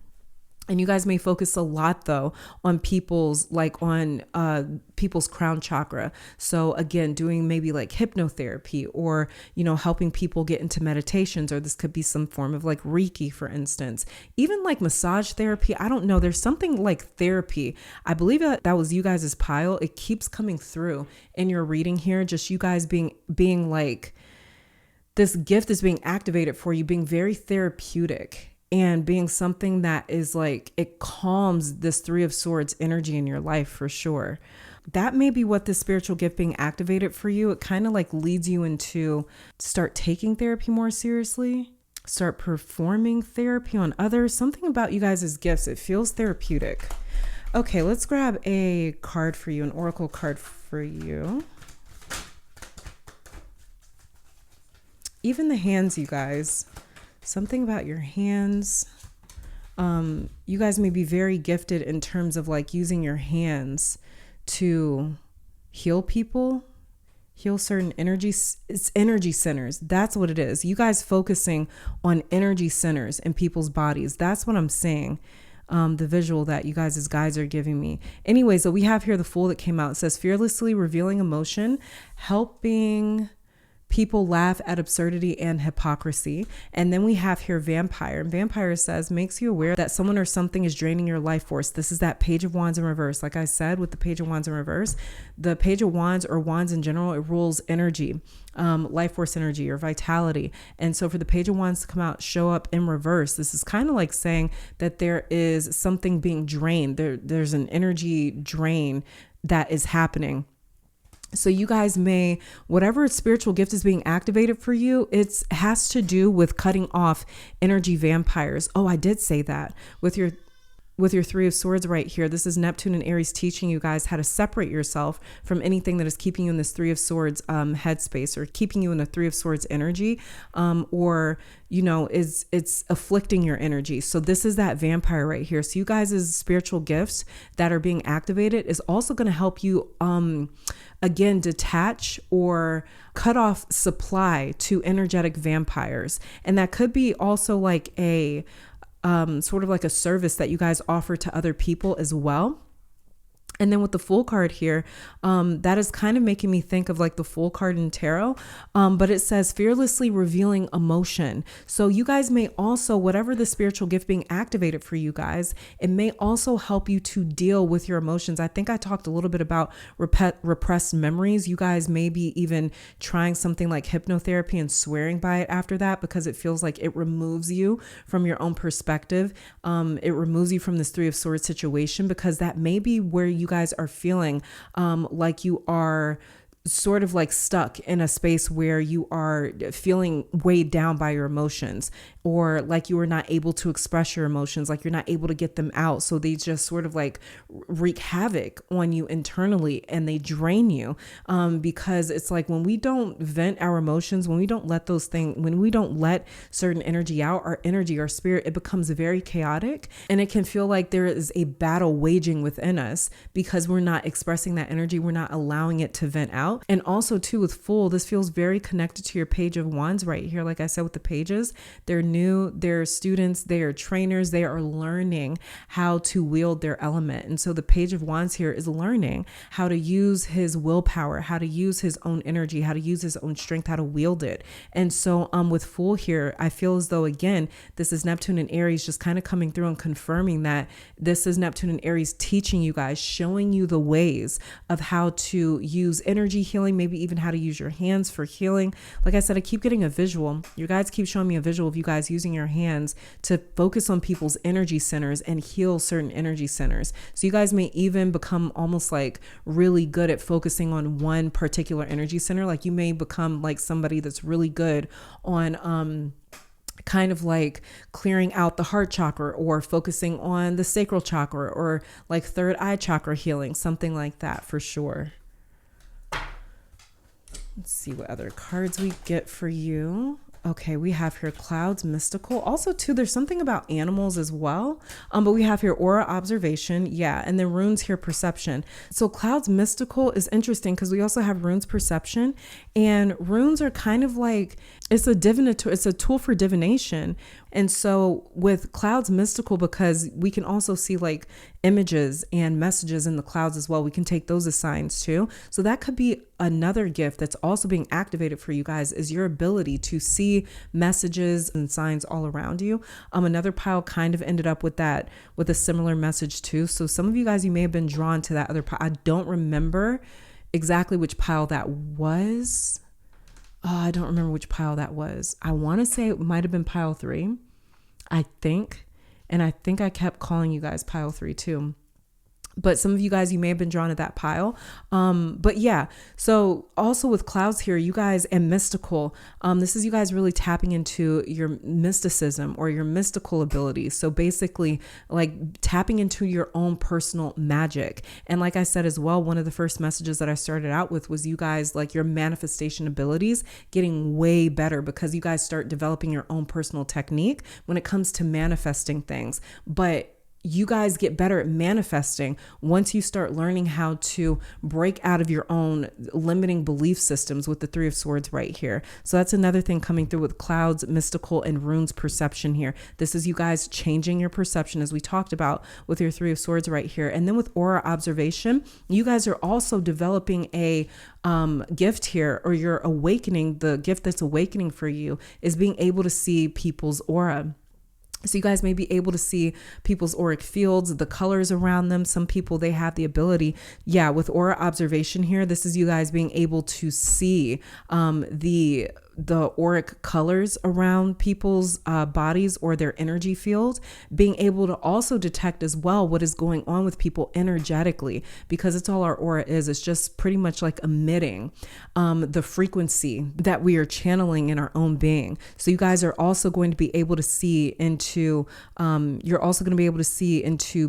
And you guys may focus a lot though on people's people's crown chakra. So again, doing maybe like hypnotherapy or, helping people get into meditations, or this could be some form of like Reiki, for instance, even like massage therapy. I don't know. There's something like therapy. I believe that was you guys' pile. It keeps coming through in your reading here. Just you guys being like, this gift is being activated for you, being very therapeutic. And being something that is like, it calms this Three of Swords energy in your life for sure. That may be what the spiritual gift being activated for you. It kind of like leads you into start taking therapy more seriously, start performing therapy on others. Something about you guys' gifts, it feels therapeutic. Okay, let's grab a card for you, an oracle card for you. Even the hands, you guys. Something about your hands. You guys may be very gifted in terms of like using your hands to heal people, heal certain energies. It's energy centers. That's what it is. You guys focusing on energy centers in people's bodies. That's what I'm saying. The visual that you guys' guides are giving me. Anyway, so we have here the Fool that came out. It says fearlessly revealing emotion, helping people laugh at absurdity and hypocrisy. And then we have here Vampire. And Vampire says, makes you aware that someone or something is draining your life force. This is that Page of Wands in reverse. Like I said, with the Page of Wands in reverse, the Page of Wands or Wands in general, it rules energy, life force energy or vitality. And so for the Page of Wands to come out, show up in reverse, this is kind of like saying that there is something being drained. There's an energy drain that is happening. So you guys may, whatever spiritual gift is being activated for you, it has to do with cutting off energy vampires. Oh, I did say that with your Three of Swords right here. This is Neptune and Aries teaching you guys how to separate yourself from anything that is keeping you in this Three of Swords headspace, or keeping you in a Three of Swords energy, or it's afflicting your energy. So this is that Vampire right here. So you guys' spiritual gifts that are being activated is also going to help you again detach or cut off supply to energetic vampires. And that could be also like a sort of like a service that you guys offer to other people as well. And then with the Fool card here, that is kind of making me think of like the Fool card in tarot, but it says fearlessly revealing emotion. So you guys may also, whatever the spiritual gift being activated for you guys, it may also help you to deal with your emotions. I think I talked a little bit about repressed memories. You guys may be even trying something like hypnotherapy and swearing by it after that, because it feels like it removes you from your own perspective. It removes you from this Three of Swords situation, because that may be where you guys are feeling like you are sort of like stuck in a space where you are feeling weighed down by your emotions, or like you are not able to express your emotions, like you're not able to get them out. So they just sort of like wreak havoc on you internally, and they drain you, because it's like when we don't vent our emotions, when we don't let when we don't let certain energy out, our energy, our spirit, it becomes very chaotic, and it can feel like there is a battle waging within us because we're not expressing that energy. We're not allowing it to vent out. And also too, with Fool, this feels very connected to your Page of Wands right here. Like I said, with the pages, they're new, they're students, they are trainers, they are learning how to wield their element. And so the Page of Wands here is learning how to use his willpower, how to use his own energy, how to use his own strength, how to wield it. And so with Fool here, I feel as though, again, this is Neptune and Aries just kind of coming through and confirming that this is Neptune and Aries teaching you guys, showing you the ways of how to use energy healing, maybe even how to use your hands for healing. Like I said, I keep getting a visual. You guys keep showing me a visual of you guys using your hands to focus on people's energy centers and heal certain energy centers. So you guys may even become almost like really good at focusing on one particular energy center. Like you may become like somebody that's really good on kind of like clearing out the heart chakra, or focusing on the sacral chakra, or like third eye chakra healing, something like that for sure. Let's see what other cards we get for you. Okay, we have here clouds, mystical. Also, too, there's something about animals as well. But we have here aura, observation. Yeah. And then runes here, perception. So clouds, mystical is interesting because we also have runes, perception. And runes are kind of like, it's a tool for divination. And so with clouds, mystical, because we can also see like images and messages in the clouds as well. We can take those as signs too. So that could be another gift that's also being activated for you guys, is your ability to see messages and signs all around you. Another pile kind of ended up with a similar message too. So some of you guys, you may have been drawn to that other pile. I don't remember exactly which pile that was. I don't remember which pile that was. I want to say it might have been pile 3, I think. And I think I kept calling you guys pile 3 too. But some of you guys, you may have been drawn to that pile. But yeah, so also with clouds here, you guys, and mystical, this is you guys really tapping into your mysticism or your mystical abilities. So basically like tapping into your own personal magic. And like I said as well, one of the first messages that I started out with was you guys, like your manifestation abilities getting way better because you guys start developing your own personal technique when it comes to manifesting things. But you guys get better at manifesting once you start learning how to break out of your own limiting belief systems with the 3 of Swords right here. So that's another thing coming through with clouds, mystical, and runes, perception here. This is you guys changing your perception, as we talked about with your 3 of Swords right here. And then with aura, observation, you guys are also developing a gift here, or you're awakening. The gift that's awakening for you is being able to see people's aura. So you guys may be able to see people's auric fields, the colors around them. Some people, they have the ability. Yeah, with aura observation here, this is you guys being able to see the auric colors around people's bodies or their energy field, being able to also detect as well what is going on with people energetically, because it's all our aura is. It's just pretty much like emitting the frequency that we are channeling in our own being. So you guys are also going to be able to see into,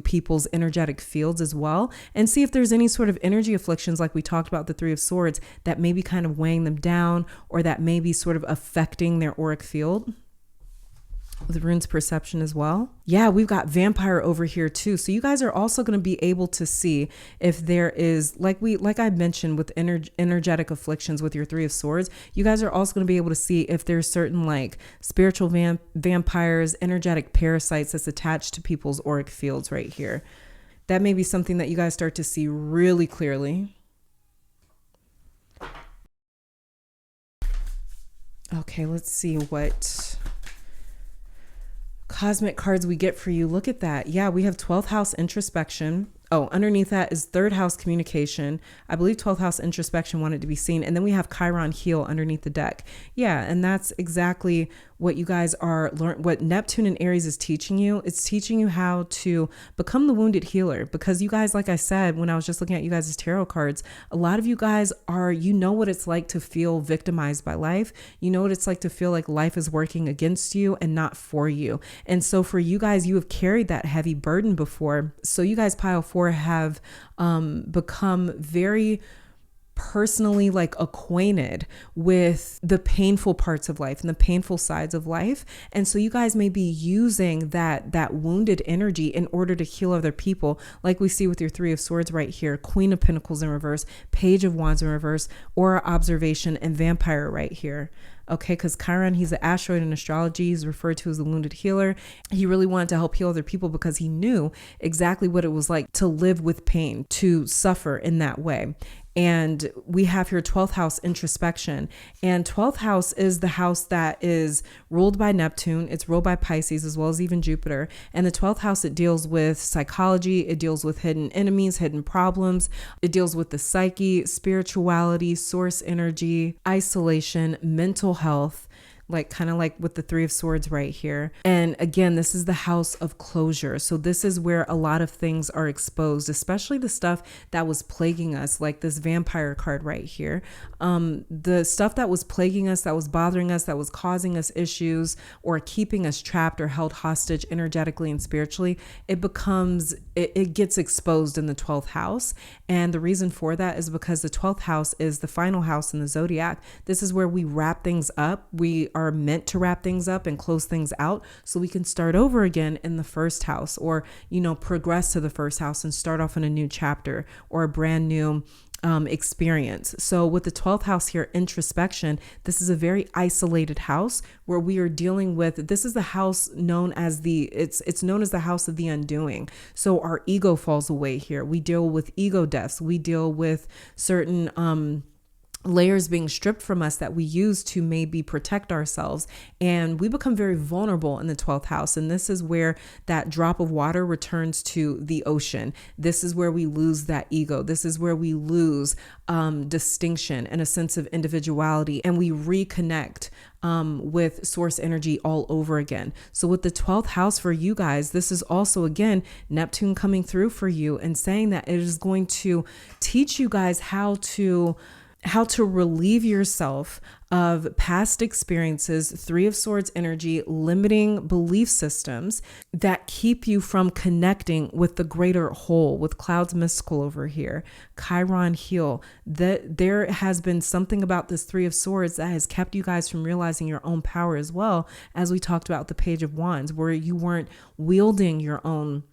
people's energetic fields as well, and see if there's any sort of energy afflictions, like we talked about the 3 of Swords, that may be kind of weighing them down, or that may be sort of affecting their auric field. With runes, perception as well. Yeah, we've got vampire over here too. So you guys are also going to be able to see if there is, like I mentioned with energetic afflictions with your 3 of Swords, you guys are also going to be able to see if there's certain like spiritual vampires, energetic parasites that's attached to people's auric fields right here. That may be something that you guys start to see really clearly. Okay, let's see what cosmic cards we get for you. Look at that. Yeah, we have 12th house introspection. Oh, underneath that is 3rd house communication. I believe 12th house introspection wanted to be seen. And then we have Chiron heal underneath the deck. Yeah, and that's exactly what you guys are learning, what Neptune and Aries is teaching you. It's teaching you how to become the wounded healer, because you guys, like I said, when I was just looking at you guys' tarot cards, a lot of you guys are, you know what it's like to feel victimized by life. You know what it's like to feel like life is working against you and not for you. And so for you guys, you have carried that heavy burden before. So you guys, pile 4, have become very personally like acquainted with the painful parts of life and the painful sides of life. And so you guys may be using that wounded energy in order to heal other people, like we see with your 3 of Swords right here, Queen of Pentacles in reverse, Page of Wands in reverse, aura observation, and vampire right here. Okay, because Chiron, he's an asteroid in astrology. He's referred to as the wounded healer. He really wanted to help heal other people because he knew exactly what it was like to live with pain, to suffer in that way. And we have here 12th house introspection, and 12th house is the house that is ruled by Neptune. It's ruled by Pisces as well as even Jupiter. And the 12th house, it deals with psychology. It deals with hidden enemies, hidden problems. It deals with the psyche, spirituality, source energy, isolation, mental health, like kind of like with the 3 of Swords right here. And again, this is the house of closure. So this is where a lot of things are exposed, especially the stuff that was plaguing us, like this vampire card right here. The stuff that was plaguing us, that was bothering us, that was causing us issues or keeping us trapped or held hostage energetically and spiritually, it gets exposed in the 12th house. And the reason for that is because the 12th house is the final house in the zodiac. This is where we wrap things up. We are are meant to wrap things up and close things out so we can start over again in the first house, or, progress to the first house and start off in a new chapter or a brand new experience. So with the 12th house here, introspection, this is a very isolated house where we are dealing with, this is the house known as it's known as the house of the undoing. So our ego falls away here. We deal with ego deaths. We deal with certain, layers being stripped from us that we use to maybe protect ourselves. And we become very vulnerable in the 12th house. And this is where that drop of water returns to the ocean. This is where we lose that ego. This is where we lose distinction and a sense of individuality. And we reconnect with source energy all over again. So with the 12th house for you guys, this is also, again, Neptune coming through for you and saying that it is going to teach you guys how to relieve yourself of past experiences, 3 of Swords energy, limiting belief systems that keep you from connecting with the greater whole, with Clouds Mystical over here, Chiron heal. That there has been something about this 3 of Swords that has kept you guys from realizing your own power, as well as we talked about the Page of Wands, where you weren't wielding your own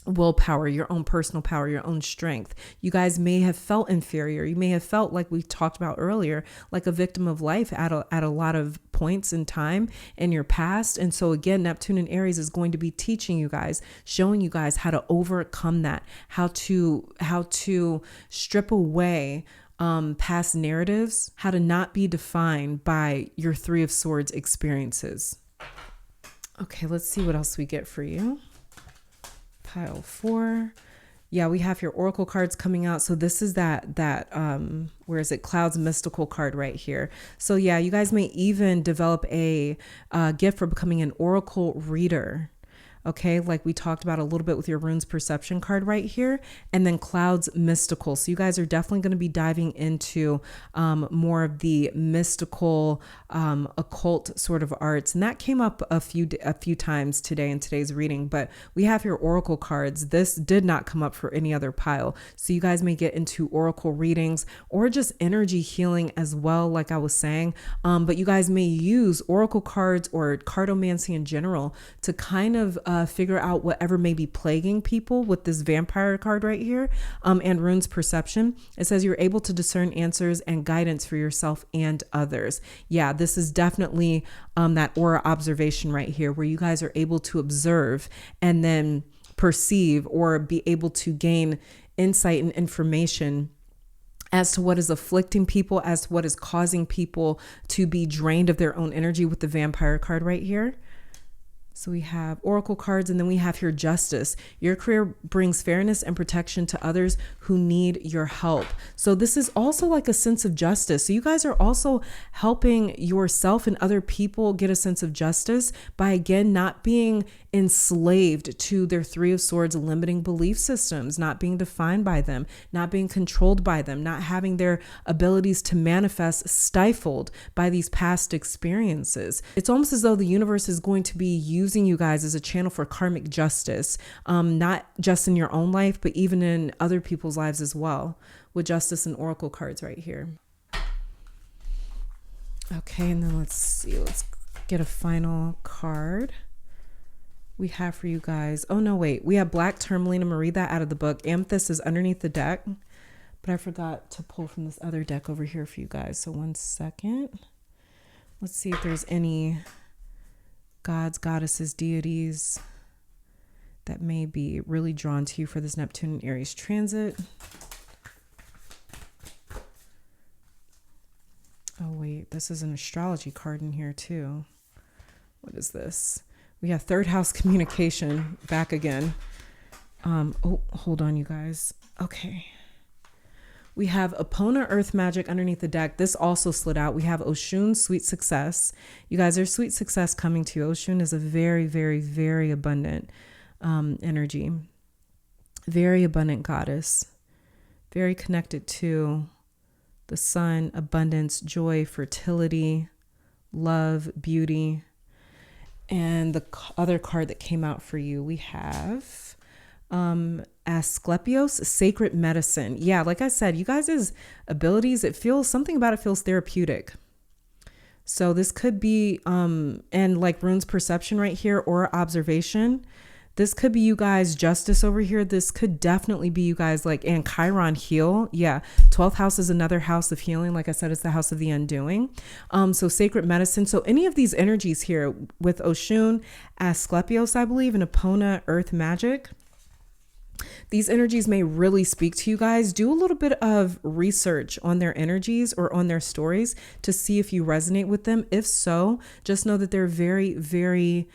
willpower, your own personal power, your own strength. You guys may have felt inferior. You may have felt, like we talked about earlier, like a victim of life at a lot of points in time in your past. And so again, Neptune and Aries is going to be teaching you guys, showing you guys how to overcome that, how to strip away past narratives, how to not be defined by your 3 of Swords experiences. Okay, let's see what else we get for you. Pile 4. Yeah, we have your oracle cards coming out. So this is that where is it? Clouds Mystical card right here. So yeah, you guys may even develop a gift for becoming an oracle reader. Okay, like we talked about a little bit with your Runes Perception card right here, and then Clouds Mystical. So you guys are definitely going to be diving into more of the mystical, occult sort of arts, and that came up a few times today in today's reading. But we have your oracle cards. This did not come up for any other pile, so you guys may get into oracle readings or just energy healing as well, like I was saying. But you guys may use oracle cards or cardomancy in general to kind of figure out whatever may be plaguing people with this vampire card right here, and Runes Perception. It says you're able to discern answers and guidance for yourself and others. Yeah, this is definitely that aura observation right here, where you guys are able to observe and then perceive or be able to gain insight and information as to what is afflicting people, as to what is causing people to be drained of their own energy with the vampire card right here. So we have oracle cards, and then we have here Justice. Your career brings fairness and protection to others who need your help. So this is also like a sense of justice. So you guys are also helping yourself and other people get a sense of justice by, again, not being enslaved to their 3 of Swords limiting belief systems, not being defined by them, not being controlled by them, not having their abilities to manifest stifled by these past experiences. It's almost as though the universe is going to be using you guys as a channel for karmic justice, not just in your own life, but even in other people's lives as well, with Justice and oracle cards right here. Okay, and then let's see, let's get a final card we have for you guys. Oh no, wait, we have Black Tourmaline. I'm gonna read that out of the book. Amethyst is underneath the deck, but I forgot to pull from this other deck over here for you guys. So one second. Let's see if there's any gods, goddesses, deities that may be really drawn to you for this Neptune and Aries transit. Oh wait, this is an astrology card in here too. What is this? We have 3rd house communication back again. Oh, hold on, you guys. Okay. We have Epona Earth Magic underneath the deck. This also slid out. We have Oshun, Sweet Success. You guys, there's sweet success coming to you. Oshun is a very, very, very abundant energy. Very abundant goddess. Very connected to the sun, abundance, joy, fertility, love, beauty. And the other card that came out for you, we have Asclepios, Sacred Medicine. Yeah, like I said, you guys' abilities, it feels, something about it feels therapeutic. So this could be, and like runes perception right here, or observation. This could be you guys justice over here. This could definitely be you guys like, and Chiron heal. Yeah. 12th house is another house of healing. Like I said, it's the house of the undoing. So sacred medicine. So any of these energies here with Oshun, Asclepios, I believe, and Epona, earth magic. These energies may really speak to you guys. Do a little bit of research on their energies or on their stories to see if you resonate with them. If so, just know that they're very, very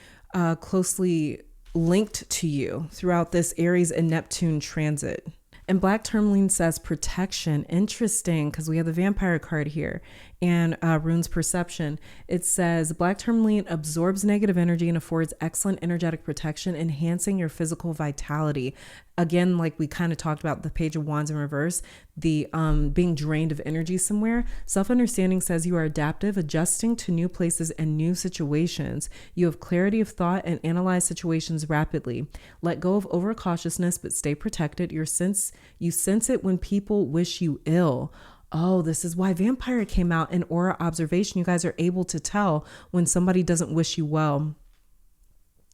closely linked to you throughout this Aries and Neptune transit. And Black Tourmaline says protection. Interesting, because we have the vampire card here and runes perception. It says Black Tourmaline absorbs negative energy and affords excellent energetic protection, enhancing your physical vitality. Again, like we kind of talked about the Page of Wands in reverse, the being drained of energy somewhere. Self-understanding says you are adaptive, adjusting to new places and new situations. You have clarity of thought and analyze situations rapidly. Let go of overcautiousness, but stay protected. You sense it when people wish you ill. Oh, this is why vampire came out in aura observation. You guys are able to tell when somebody doesn't wish you well.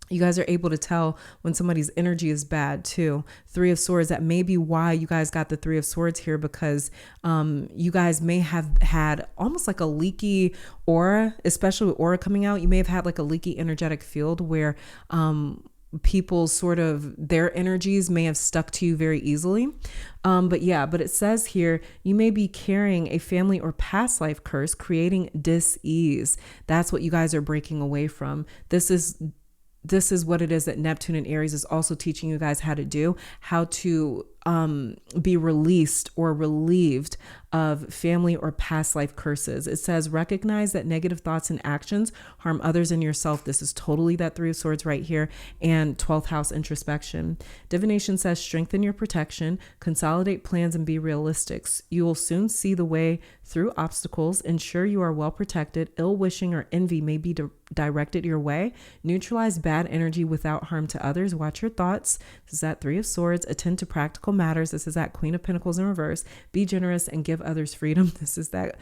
You guys are able to tell when somebody's energy is bad too. 3 of Swords, that may be why you guys got the 3 of Swords here, because you guys may have had almost like a leaky aura, especially with aura coming out. You may have had like a leaky energetic field where people's sort of their energies may have stuck to you very easily. But it says here, you may be carrying a family or past life curse, creating dis-ease. That's what you guys are breaking away from. This is what it is that Neptune and Aries is also teaching you guys how to do, how to be released or relieved of family or past life curses. It says, recognize that negative thoughts and actions harm others and yourself. This is totally that 3 of Swords right here, and 12th house introspection. Divination says, strengthen your protection, consolidate plans, and be realistic. You will soon see the way through obstacles. Ensure you are well protected. Ill wishing or envy may be directed your way. Neutralize bad energy without harm to others. Watch your thoughts. This is that 3 of Swords. Attend to practical matters. This is that Queen of Pentacles in reverse. Be generous and give others freedom. This is that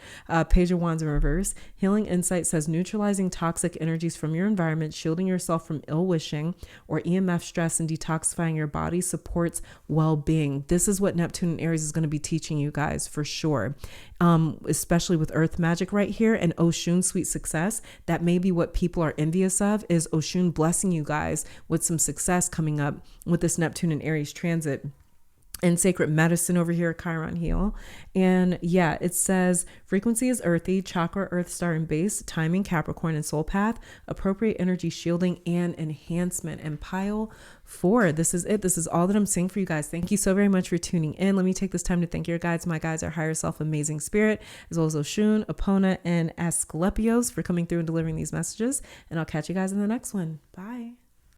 Page of Wands in reverse. Healing insight says neutralizing toxic energies from your environment, shielding yourself from ill wishing or EMF stress, and detoxifying your body supports well-being. This is what Neptune and Aries is going to be teaching you guys for sure. Especially with earth magic right here and Oshun, sweet success. That may be what people are envious of, is Oshun blessing you guys with some success coming up with this Neptune and Aries transit. And sacred medicine over here, Chiron heal. And it says frequency is earthy, chakra, earth, star, and base, timing, Capricorn, and soul path, appropriate energy shielding and enhancement. And pile 4. This is it. This is all that I'm saying for you guys. Thank you so very much for tuning in. Let me take this time to thank your guides, my guides, our higher self, amazing spirit, as well as Oshun, Epona, and Asclepios for coming through and delivering these messages. And I'll catch you guys in the next one. Bye.